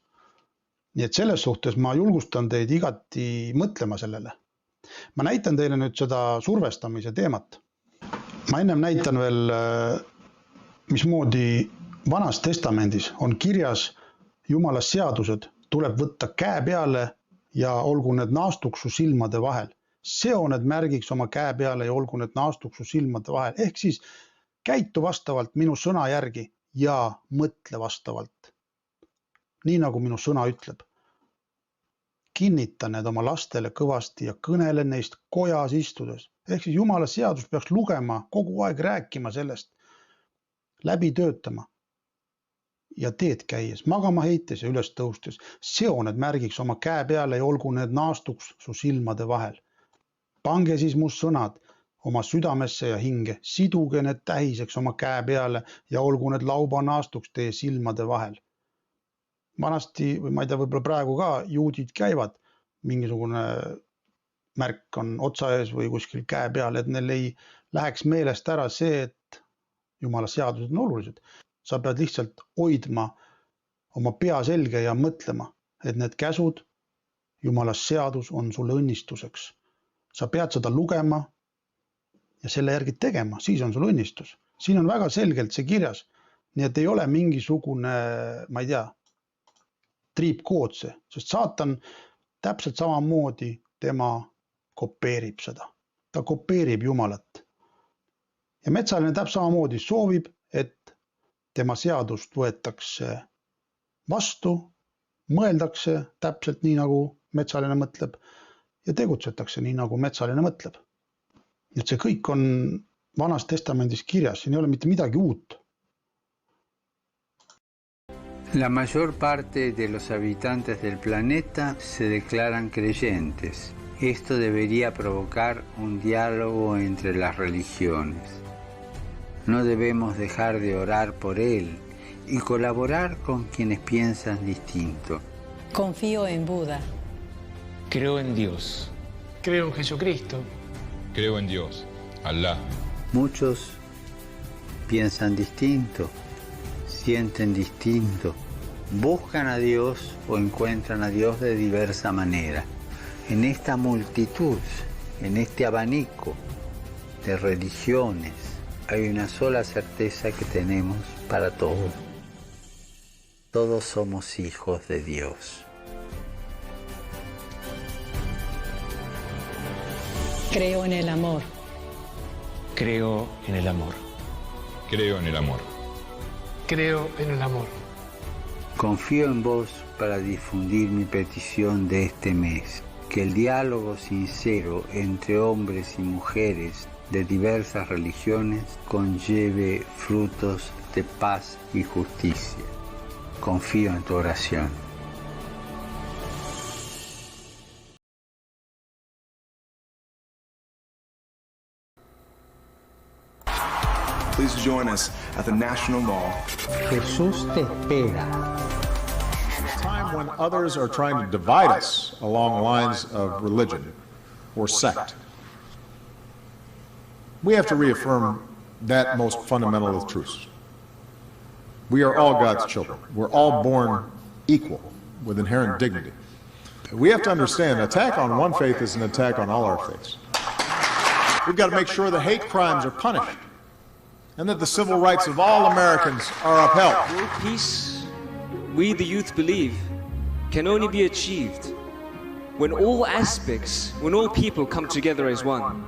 Nii et selles suhtes ma julgustan teid igati mõtlema sellele. Ma näitan teile nüüd seda survestamise teemat. Ma ennem näitan veel, mismoodi Vanas testamendis on kirjas Jumala seadused, tuleb võtta käe peale ja olgu need naastuks su silmade vahel. Seo need märgiks oma käe peale ja olgu need naastuks su silmade vahel. Ehk siis käitu vastavalt minu sõna järgi ja mõtle vastavalt. Nii nagu minu sõna ütleb. Kinnita need oma lastele kõvasti ja kõnele neist kojas istudes. Ehk siis Jumala seadus peaks lugema, kogu aeg rääkima sellest, läbi töötama ja teed käies, magama heites ja üles tõustes. Seo need märgiks oma käe peale ja olgu need naastuks su silmade vahel. Pange siis mu sõnad oma südamesse ja hinge, siduge need tähiseks oma käe peale ja olgu need lauba naastuks teie silmade vahel. Vanasti, või ma ei tea, võib-olla praegu ka juudid käivad, mingisugune märk on otsa ees või kuskil käe peal, et neil ei läheks meelest ära see, et Jumala seadused on olulised. Sa pead lihtsalt hoidma oma pea selge ja mõtlema, et need käsud, Jumala seadus on sulle õnnistuseks. Sa pead seda lugema ja selle järgi tegema, siis on sul õnnistus. Siin on väga selgelt see kirjas, nii et ei ole mingisugune, ma ei tea, triipkoodse, sest saatan täpselt samamoodi tema kopeerib seda. Ta kopeerib Jumalat. Ja metsaline täpselt samamoodi soovib, et tema seadust võetakse vastu, mõeldakse täpselt nii, nagu metsaline mõtleb ja tegutsetakse nii, nagu metsaline mõtleb. Et see kõik on Vanas testamendis kirjas, siin ei ole mitte midagi uut. La mayor parte de los habitantes del planeta se declaran creyentes. Esto debería provocar un diálogo entre las religiones. No debemos dejar de orar por él y colaborar con quienes piensan distinto. Confío en Buda. Creo en Dios. Creo en Jesucristo. Creo en Dios, Alá. Muchos piensan distinto, sienten distinto, buscan a Dios o encuentran a Dios de diversa manera. En esta multitud, en este abanico de religiones, hay una sola certeza que tenemos para todos. Todos somos hijos de Dios. Creo en el amor. Creo en el amor. Creo en el amor. Creo en el amor. Confío en vos para difundir mi petición de este mes. Que el diálogo sincero entre hombres y mujeres de diversas religiones conlleve frutos de paz y justicia. Confío en tu oración. Please join us at the National Mall. Jesús te espera. Time when others are trying to divide us along lines of religion or sect. We have to reaffirm that most fundamental of truths. We are all God's children. We're all born equal with inherent dignity. We have to understand, an attack on one faith is an attack on all our faiths. We've got to make sure the hate crimes are punished and that the civil rights of all Americans are upheld. World peace, we the youth believe, can only be achieved when all aspects, when all people come together as one.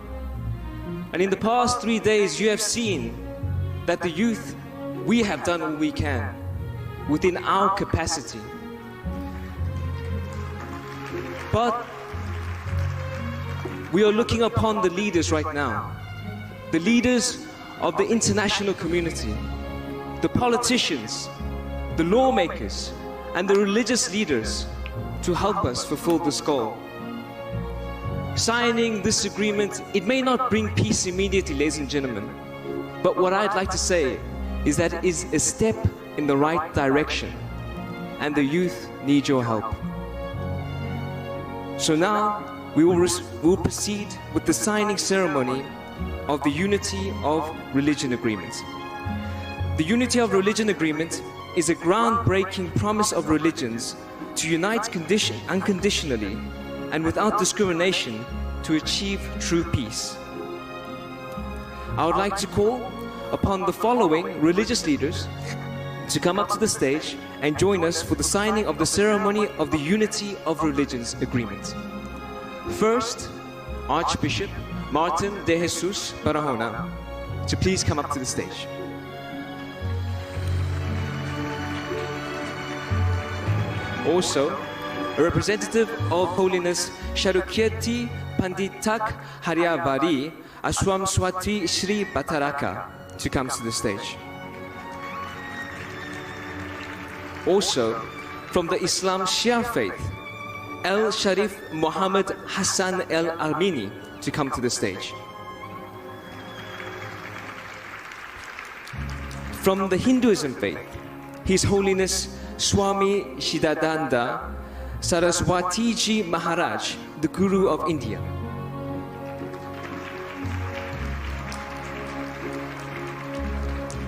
And in the past 3 days, you have seen that the youth, we have done all we can within our capacity. But we are looking upon the leaders right now, the leaders of the international community, the politicians, the lawmakers, and the religious leaders to help us fulfill this goal. Signing this agreement, it may not bring peace immediately, ladies and gentlemen, but what I'd like to say is that it is a step in the right direction, and the youth need your help. So now we will proceed with the signing ceremony of the Unity of Religion Agreement. The Unity of Religion Agreement is a groundbreaking promise of religions to unite unconditionally and without discrimination to achieve true peace. I would like to call upon the following religious leaders to come up to the stage and join us for the signing of the ceremony of the Unity of Religions Agreement. First, Archbishop Martin de Jesus Barahona to please come up to the stage. Also, a representative of Holiness Sharukirti Panditak Haryavari Aswam Swati Shri Bataraka to come to the stage. Also, from the Islam Shia faith, El Sharif Muhammad Hassan El Armini to come to the stage. From the Hinduism faith, His Holiness Swami Shidananda Saraswatiji Maharaj, the Guru of India.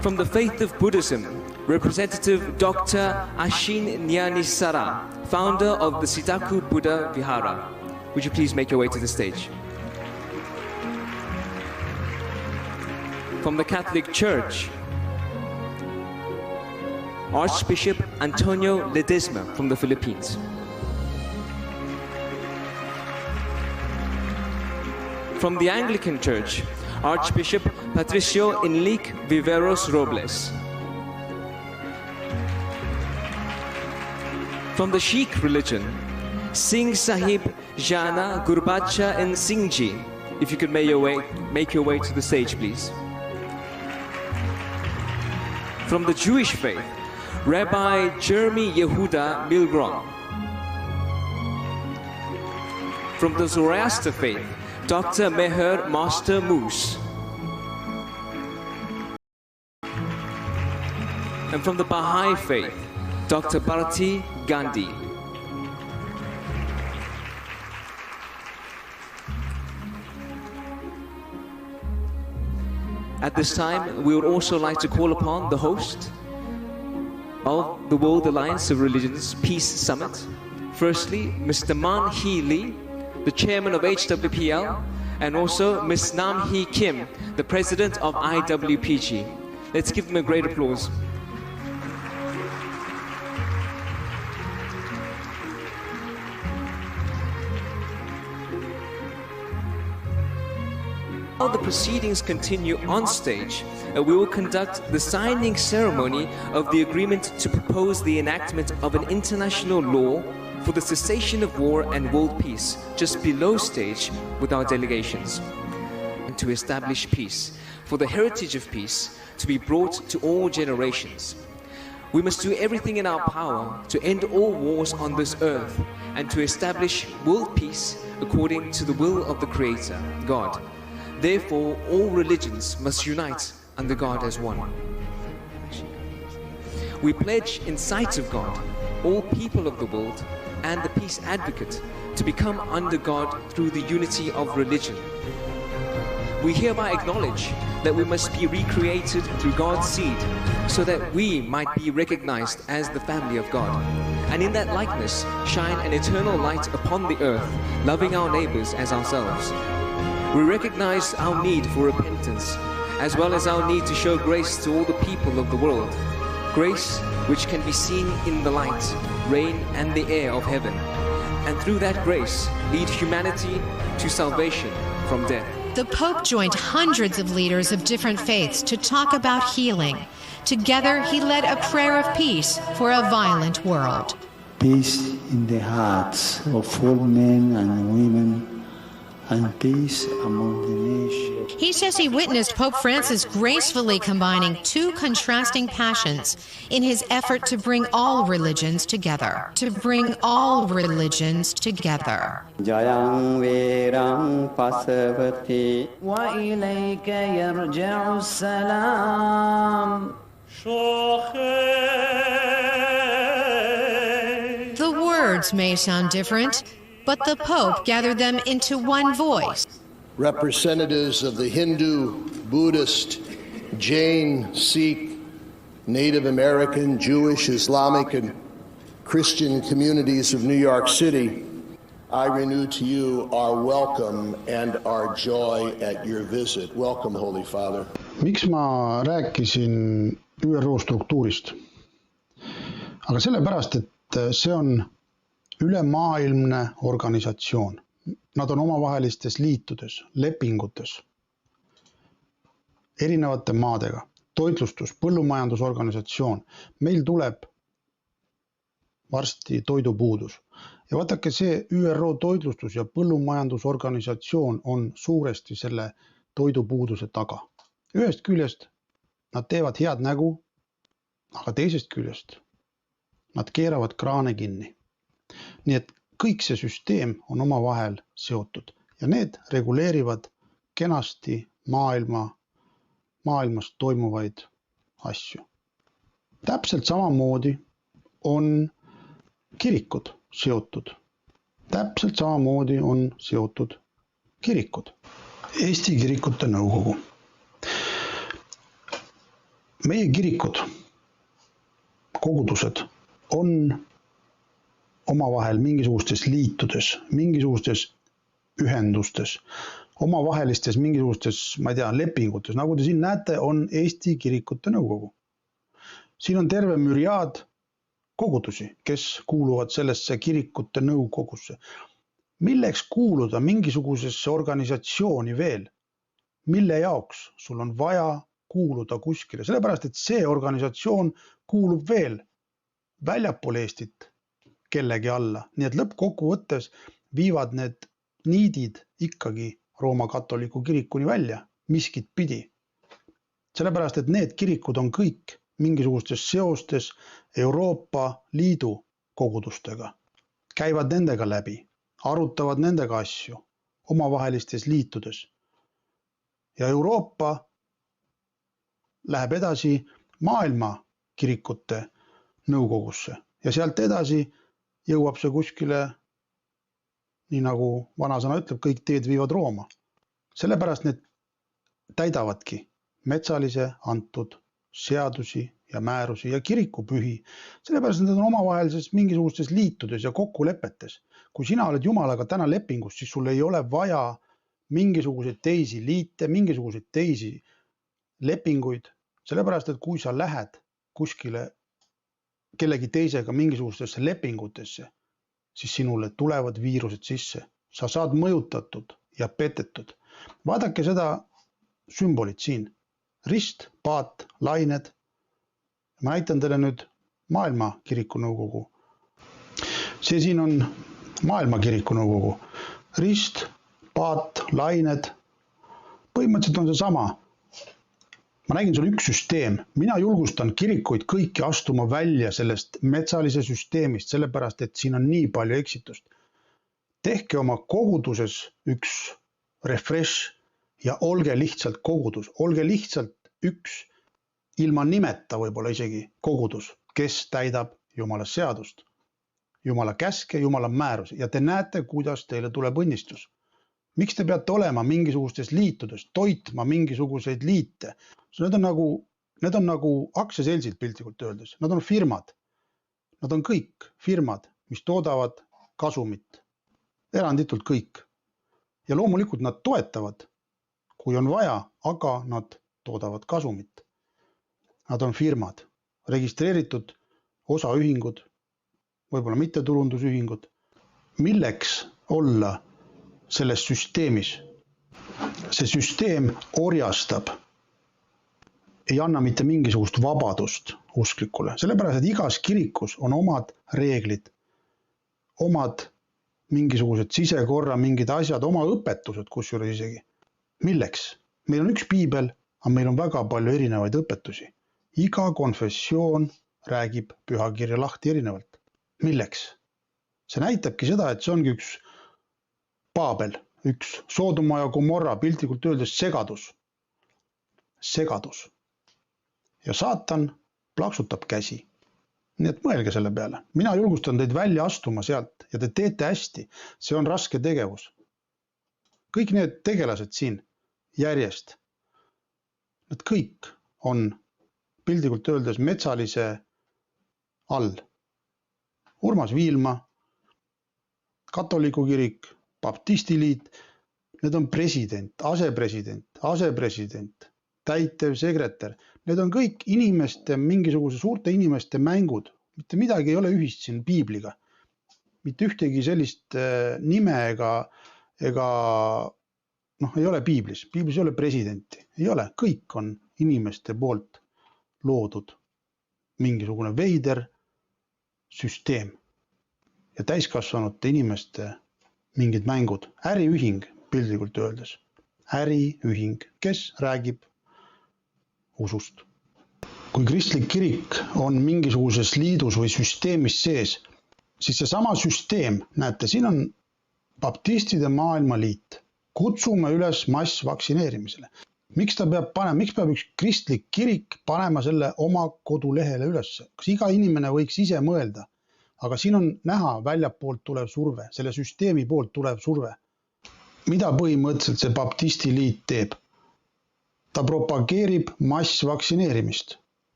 From the faith of Buddhism, Representative Dr. Ashin Nyanisara, founder of the Sidaku Buddha Vihara. Would you please make your way to the stage? From the Catholic Church, Archbishop Antonio Ledesma from the Philippines. From the Anglican Church, Archbishop Patricio Enrique Viveros Robles. From the Sikh religion, Singh Sahib Jana Gurbacha and Singhji. If you could make your way to the stage, please. From the Jewish faith, Rabbi Jeremy Yehuda Milgrom. From the Zoroaster faith, Dr. Meher Master Moose. And from the Baha'i faith, Dr. Bharati Gandhi. At this time, we would also like to call upon the host of the World Alliance of Religions Peace Summit. Firstly, Mr. Man Hee Lee, the chairman of HWPL, and also Ms. Nam Hee Kim, the president of IWPG. Let's give them a great applause. While the proceedings continue on stage, we will conduct the signing ceremony of the agreement to propose the enactment of an international law for the cessation of war and world peace just below stage with our delegations, and to establish peace, for the heritage of peace to be brought to all generations. We must do everything in our power to end all wars on this earth and to establish world peace according to the will of the Creator, God. Therefore, all religions must unite under God as one. We pledge in sight of God, all people of the world, and the peace advocate to become under God through the unity of religion. We hereby acknowledge that we must be recreated through God's seed so that we might be recognized as the family of God, and in that likeness shine an eternal light upon the earth, loving our neighbors as ourselves. We recognize our need for repentance, as well as our need to show grace to all the people of the world. Grace which can be seen in the light, rain, and the air of heaven. And through that grace, lead humanity to salvation from death. The Pope joined hundreds of leaders of different faiths to talk about healing. Together, he led a prayer of peace for a violent world. Peace in the hearts of all men and women, and peace among the nations. He says he witnessed Pope Francis gracefully combining two contrasting passions in his effort to bring all religions together. To bring all religions together. Jayang Verang Pasavati wa ilayka yarja'u salam. The words may sound different, but the Pope gathered them into one voice. Representatives of the Hindu, Buddhist, Jain, Sikh, Native American, Jewish, Islamic, and Christian communities of New York City, I renew to you our welcome and our joy at your visit. Welcome, Holy Father. Miks ma rääkisin ÜRO struktuurist? Aga sellepärast, et see on ülemaailmne organisatsioon. Nad on omavahelistes liitudes, lepingutes, erinevate maadega, toitlustus, põllumajandusorganisatsioon. Meil tuleb varsti toidupuudus. Ja vaadake, see ÜRO toitlustus- ja põllumajandusorganisatsioon on suuresti selle toidupuuduse taga. Ühest küljest nad teevad head nägu, aga teisest küljest nad keeravad kraane kinni. Nii et kõik see süsteem on omavahel seotud ja need reguleerivad kenasti maailmas toimuvaid asju. Täpselt samamoodi on kirikud seotud. Täpselt samamoodi on seotud kirikud. Eesti Kirikute Nõukogu. Meie kirikud, kogudused on omavahel mingisugustes liitudes, mingisugustes ühendustes, omavahelistes mingisugustes, ma ei tea, lepingutes. Nagu te siin näete, on Eesti Kirikute Nõukogu. Siin on terve müriaad kogudusi, kes kuuluvad sellesse kirikute nõukogusse. Milleks kuuluda mingisugusesse organisatsiooni veel? Mille jaoks sul on vaja kuuluda kuskile? Sellepärast, et see organisatsioon kuulub veel väljapool Eestit kellegi alla. Nii et lõppkokkuvõttes viivad need niidid ikkagi Rooma katoliku kirikuni välja, miskit pidi. Sellepärast, et need kirikud on kõik mingisugustes seostes Euroopa Liidu kogudustega. Käivad nendega läbi, arutavad nendega asju omavahelistes liitudes. Ja Euroopa läheb edasi maailma kirikute nõukogusse ja sealt edasi jõuab see kuskile, nii nagu vanasõna ütleb, kõik teed viivad Rooma. Sellepärast need täidavadki metsalise antud seadusi ja määrusi ja kirikupühi. Sellepärast need on omavahelises mingisugustes liitudes ja kokkulepetes. Kui sina oled Jumalaga täna lepingus, siis sul ei ole vaja mingisuguseid teisi liite, mingisuguseid teisi lepinguid. Sellepärast, et kui sa lähed kuskile kellegi teisega mingisugustesse lepingutesse, siis sinule tulevad viirused sisse. Sa saad mõjutatud ja petetud. Vaadake seda sümbolit siin. Rist, paat, lained. Ma näitan teile nüüd Maailma Kiriku Nõukogu. See siin on Maailma Kiriku Nõukogu. Rist, paat, lained. Põhimõtteliselt on see sama. Ma nägin sul üks süsteem. Mina julgustan kirikuid kõiki astuma välja sellest metsalise süsteemist, sellepärast, et siin on nii palju eksitust. Tehke oma koguduses üks refresh ja olge lihtsalt kogudus. Olge lihtsalt üks ilma nimeta võib-olla isegi kogudus, kes täidab Jumala seadust, Jumala käske, Jumala määrusi ja te näete, kuidas teile tuleb õnnistus. Miks te peate olema mingisugustes liitudes, toitma mingisuguseid liite? Need on nagu aktsiaseltsid piltlikult öeldes. Nad on firmad. Nad on kõik firmad, mis toodavad kasumit. Eranditult kõik. Ja loomulikult nad toetavad, kui on vaja, aga nad toodavad kasumit. Nad on firmad, registreeritud osaühingud, võib-olla mittetulundusühingud. Milleks olla selles süsteemis? See süsteem orjastab, ei anna mitte mingisugust vabadust usklikule. Sellepärast, et igas kirikus on omad reeglid, omad mingisugused sisekorra, mingid asjad, oma õpetused kusjuures isegi. Milleks? Meil on üks piibel, aga meil on väga palju erinevaid õpetusi. Iga konfessioon räägib pühakirja lahti erinevalt. Milleks? See näitabki seda, et see ongi üks Paabel, üks Soodoma ja Gomorra, piltlikult öeldes segadus. Segadus. Ja saatan plaksutab käsi. Nii et mõelge selle peale. Mina julgustan teid välja astuma sealt ja te teete hästi. See on raske tegevus. Kõik need tegelased siin järjest, need kõik on pildikult öeldes metsalise all. Urmas Viilma, katoliku kirik, baptistiliit, need on president, asepresident, täitev sekretär. Need on kõik inimeste, mingisuguse suurte inimeste mängud. Mitte midagi ei ole ühist siin piibliga. Mitte ühtegi sellist nime ega ei ole piiblis. Piiblis ei ole presidenti. Ei ole. Kõik on inimeste poolt loodud. Mingisugune veider süsteem. Ja täiskasvanute inimeste mingid mängud. Äriühing, pildikult öeldes. Äriühing, kes räägib usust. Kui kristlik kirik on mingisuguses liidus või süsteemis sees, siis see sama süsteem, näete, siin on baptistide maailmaliit. Kutsume üles massvaktsineerimisele. Miks peab üks kristlik kirik panema selle oma kodulehele üles? Kas iga inimene võiks ise mõelda? Aga siin on näha väljapoolt tulev surve, selle süsteemi poolt tulev surve. Mida põhimõtteliselt see baptistiliit teeb? Ta propageerib massvaktsineerimist.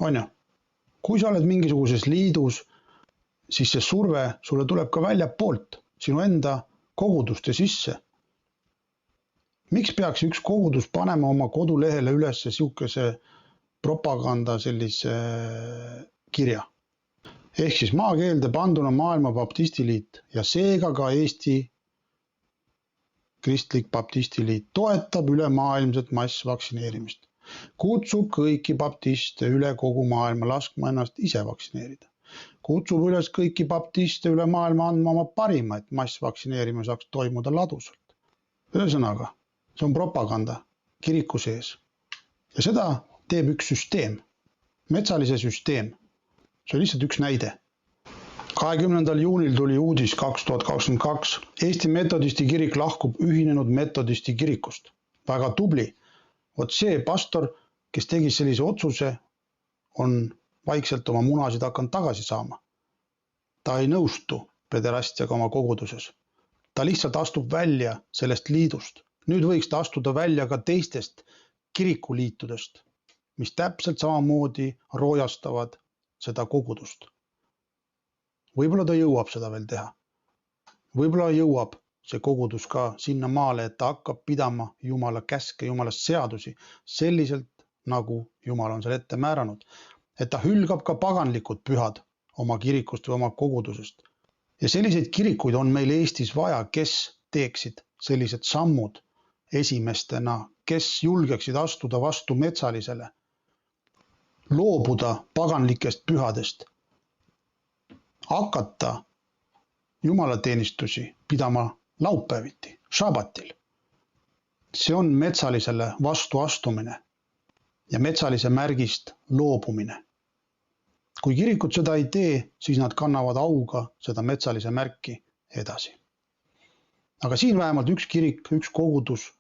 On ju? Kui sa oled mingisuguses liidus, siis see surve sulle tuleb ka väljapoolt, sinu enda koguduste sisse. Miks peaks üks kogudus panema oma kodulehele üles siukese propaganda sellise kirja? Ehk siis maakeelde panduna maailma baptistiliit ja seega ka Eesti kristlik baptistiliit toetab ülemaailmset massvaktsineerimist. Kutsub kõiki baptiste üle kogu maailma laskma ennast ise vaktsineerida. Kutsub üles kõiki baptiste üle maailma andma oma parima, et massvaktsineerimine saaks toimuda ladusalt. Ühesõnaga, see on propaganda kiriku sees. Ja seda teeb üks süsteem, metsalise süsteem. See on lihtsalt üks näide. 20. juunil tuli uudis 2022. Eesti metodisti kirik lahkub ühinenud metodisti kirikust. Väga tubli. Vot see pastor, kes tegi sellise otsuse, on vaikselt oma munasid hakanud tagasi saama. Ta ei nõustu pederastiaga oma koguduses. Ta lihtsalt astub välja sellest liidust. Nüüd võiks ta astuda välja ka teistest kirikuliitudest, mis täpselt samamoodi roojastavad seda kogudust. Võib-olla ta jõuab seda veel teha. Võib-olla jõuab see kogudus ka sinna maale, et ta hakkab pidama Jumala käske, Jumala seadusi selliselt, nagu Jumal on selle ette määranud. Et ta hülgab ka paganlikud pühad oma kirikust või oma kogudusest. Ja selliseid kirikuid on meil Eestis vaja, kes teeksid sellised sammud esimestena, kes julgeksid astuda vastu metsalisele, loobuda paganlikest pühadest, hakata jumalateenistusi pidama laupäeviti, šabatil. See on metsalisele vastu astumine ja metsalise märgist loobumine. Kui kirikud seda ei tee, siis nad kannavad auga seda metsalise märki edasi. Aga siin vähemalt üks kirik, üks kogudus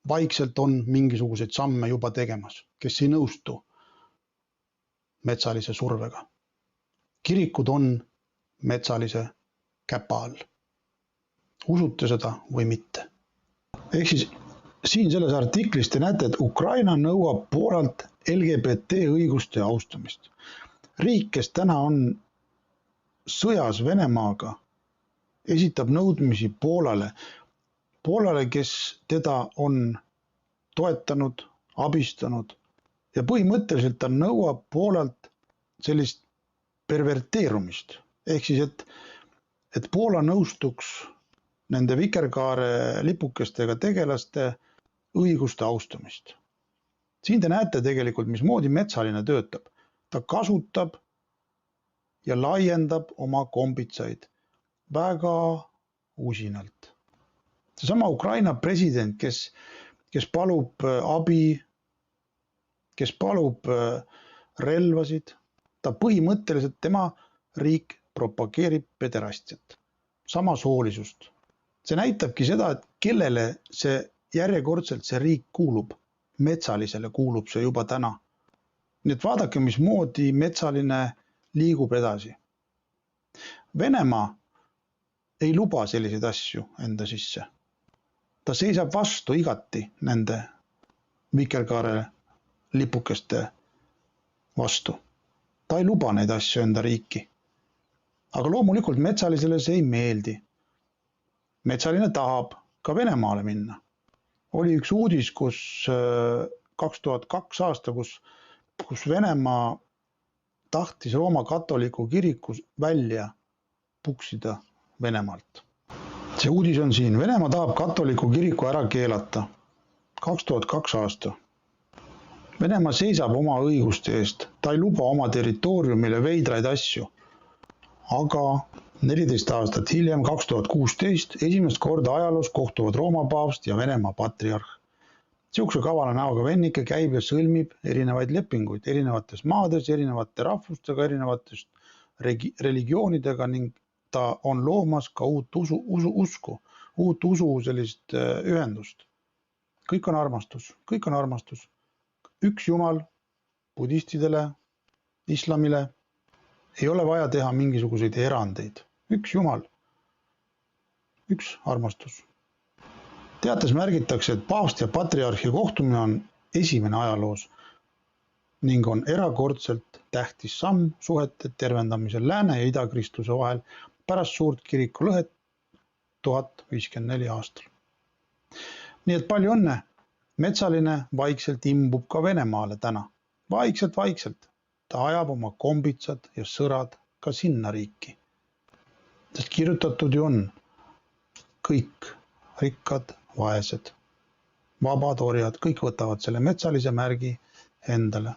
vaikselt on mingisuguseid samme juba tegemas, kes ei nõustu metsalise survega. Kirikud on metsalise käpa all. Usute seda või mitte? Ehk siis siin selles artiklis te näete, et Ukraina nõuab Poolalt LGBT õiguste austamist. Riik, kes täna on sõjas Venemaaga, esitab nõudmisi Poolale. Poolale, kes teda on toetanud, abistanud ja põhimõtteliselt ta nõuab Poolalt sellist perverteerumist. Ehk siis, et Poola nõustuks nende vikerkaare lipukestega tegelaste õiguste austamist. Siin te näete tegelikult, mismoodi metsaline töötab. Ta kasutab ja laiendab oma kombitsaid väga usinalt. Seesama Ukraina president, kes palub abi, kes palub relvasid, ta põhimõtteliselt tema riik propageerib pederastiat, samasoolisust. See näitabki seda, et kellele see järjekordselt see riik kuulub. Metsalisele kuulub see juba täna. Nii et vaadake, mismoodi metsaline liigub edasi. Venemaa ei luba selliseid asju enda sisse. Ta seisab vastu igati nende vikerkaare lipukeste vastu. Ta ei luba neid asju enda riiki. Aga loomulikult Metsalisele see ei meeldi. Metsaline tahab ka Venemaale minna. Oli üks uudis, kus 2002 aasta, kus Venemaa tahtis Rooma katoliku kirikus välja puksida Venemaalt. See uudis on siin. Venemaa tahab katoliku kiriku ära keelata. 2002 aasta. Venemaa seisab oma õiguste eest. Ta ei luba oma territooriumile veidraid asju. Aga 14 aastat hiljem, 2016, esimest korda ajaloos kohtuvad Rooma paavst ja Venemaa patriarh. Siukse kavala näoga vennike käib ja sõlmib erinevaid lepinguid erinevates maades, erinevate rahvustega, erinevatest religioonidega ning ta on loomas ka uut usu sellist ühendust. Kõik on armastus, kõik on armastus. Üks jumal budistidele, islamile ei ole vaja teha mingisuguseid erandeid. Üks jumal, üks armastus. Teates märgitakse, et paavst ja patriarhi kohtumine on esimene ajaloos ning on erakordselt tähtis samm suhete tervendamisel lääne ja idakristluse vahel pärast suurt kiriku lõhet 1054 aastal. Nii et palju õnne, Metsaline vaikselt imbub ka Venemaale täna. Vaikselt. Ta ajab oma kombitsad ja sõrad ka sinna riiki. Sest kirjutatud ju on kõik rikkad, vaesed, vabad, orjad, kõik võtavad selle Metsalise märgi endale.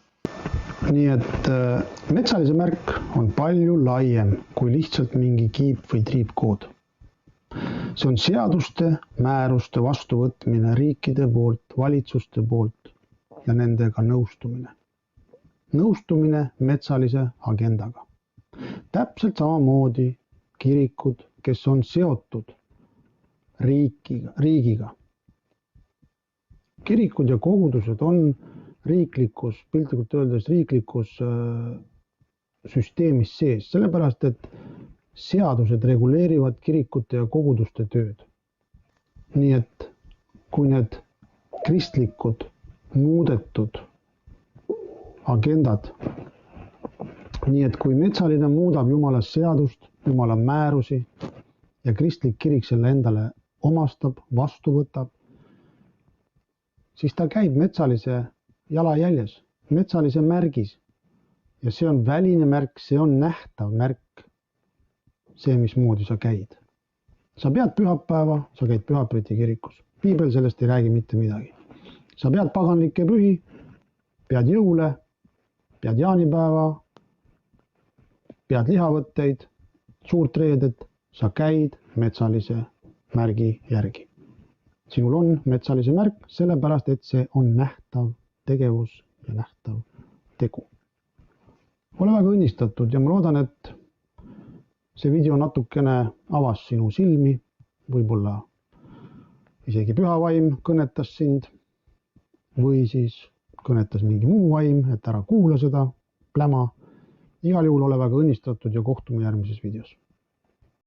Nii et Metsalise märk on palju laiem kui lihtsalt mingi kiip või triipkood. See on seaduste, määruste vastuvõtmine riikide poolt, valitsuste poolt ja nendega nõustumine. Nõustumine Metsalise agendaga. Täpselt samamoodi kirikud, kes on seotud riigiga. Kirikud ja kogudused on riiklikus, piltlikult öeldes riiklikus süsteemis sees, sellepärast et seadused reguleerivad kirikute ja koguduste tööd. Nii et kui need kristlikud, muudetud agendad, nii et kui Metsaline muudab Jumala seadust, Jumala määrusi ja kristlik kirik selle endale omastab, vastu võtab, siis ta käib Metsalise jalajäljes, Metsalise märgis. Ja see on väline märk, see on nähtav märk. See, mismoodi sa käid. Sa pead pühapäeva, sa käid pühapäeviti kirikus. Piibel sellest ei räägi mitte midagi. Sa pead paganlikke pühi, pead jõule, pead jaanipäeva, pead lihavõtteid, suurt reedet, sa käid Metsalise märgi järgi. Sinul on Metsalise märk, sellepärast, et see on nähtav tegevus ja nähtav tegu. Ole väga õnnistatud ja ma loodan, et see video natukene avas sinu silmi, võib-olla isegi püha vaim kõnetas sind või siis kõnetas mingi muu vaim, et ära kuula seda pläma. Igal juhul ole väga õnnistatud ja kohtume järgmises videos.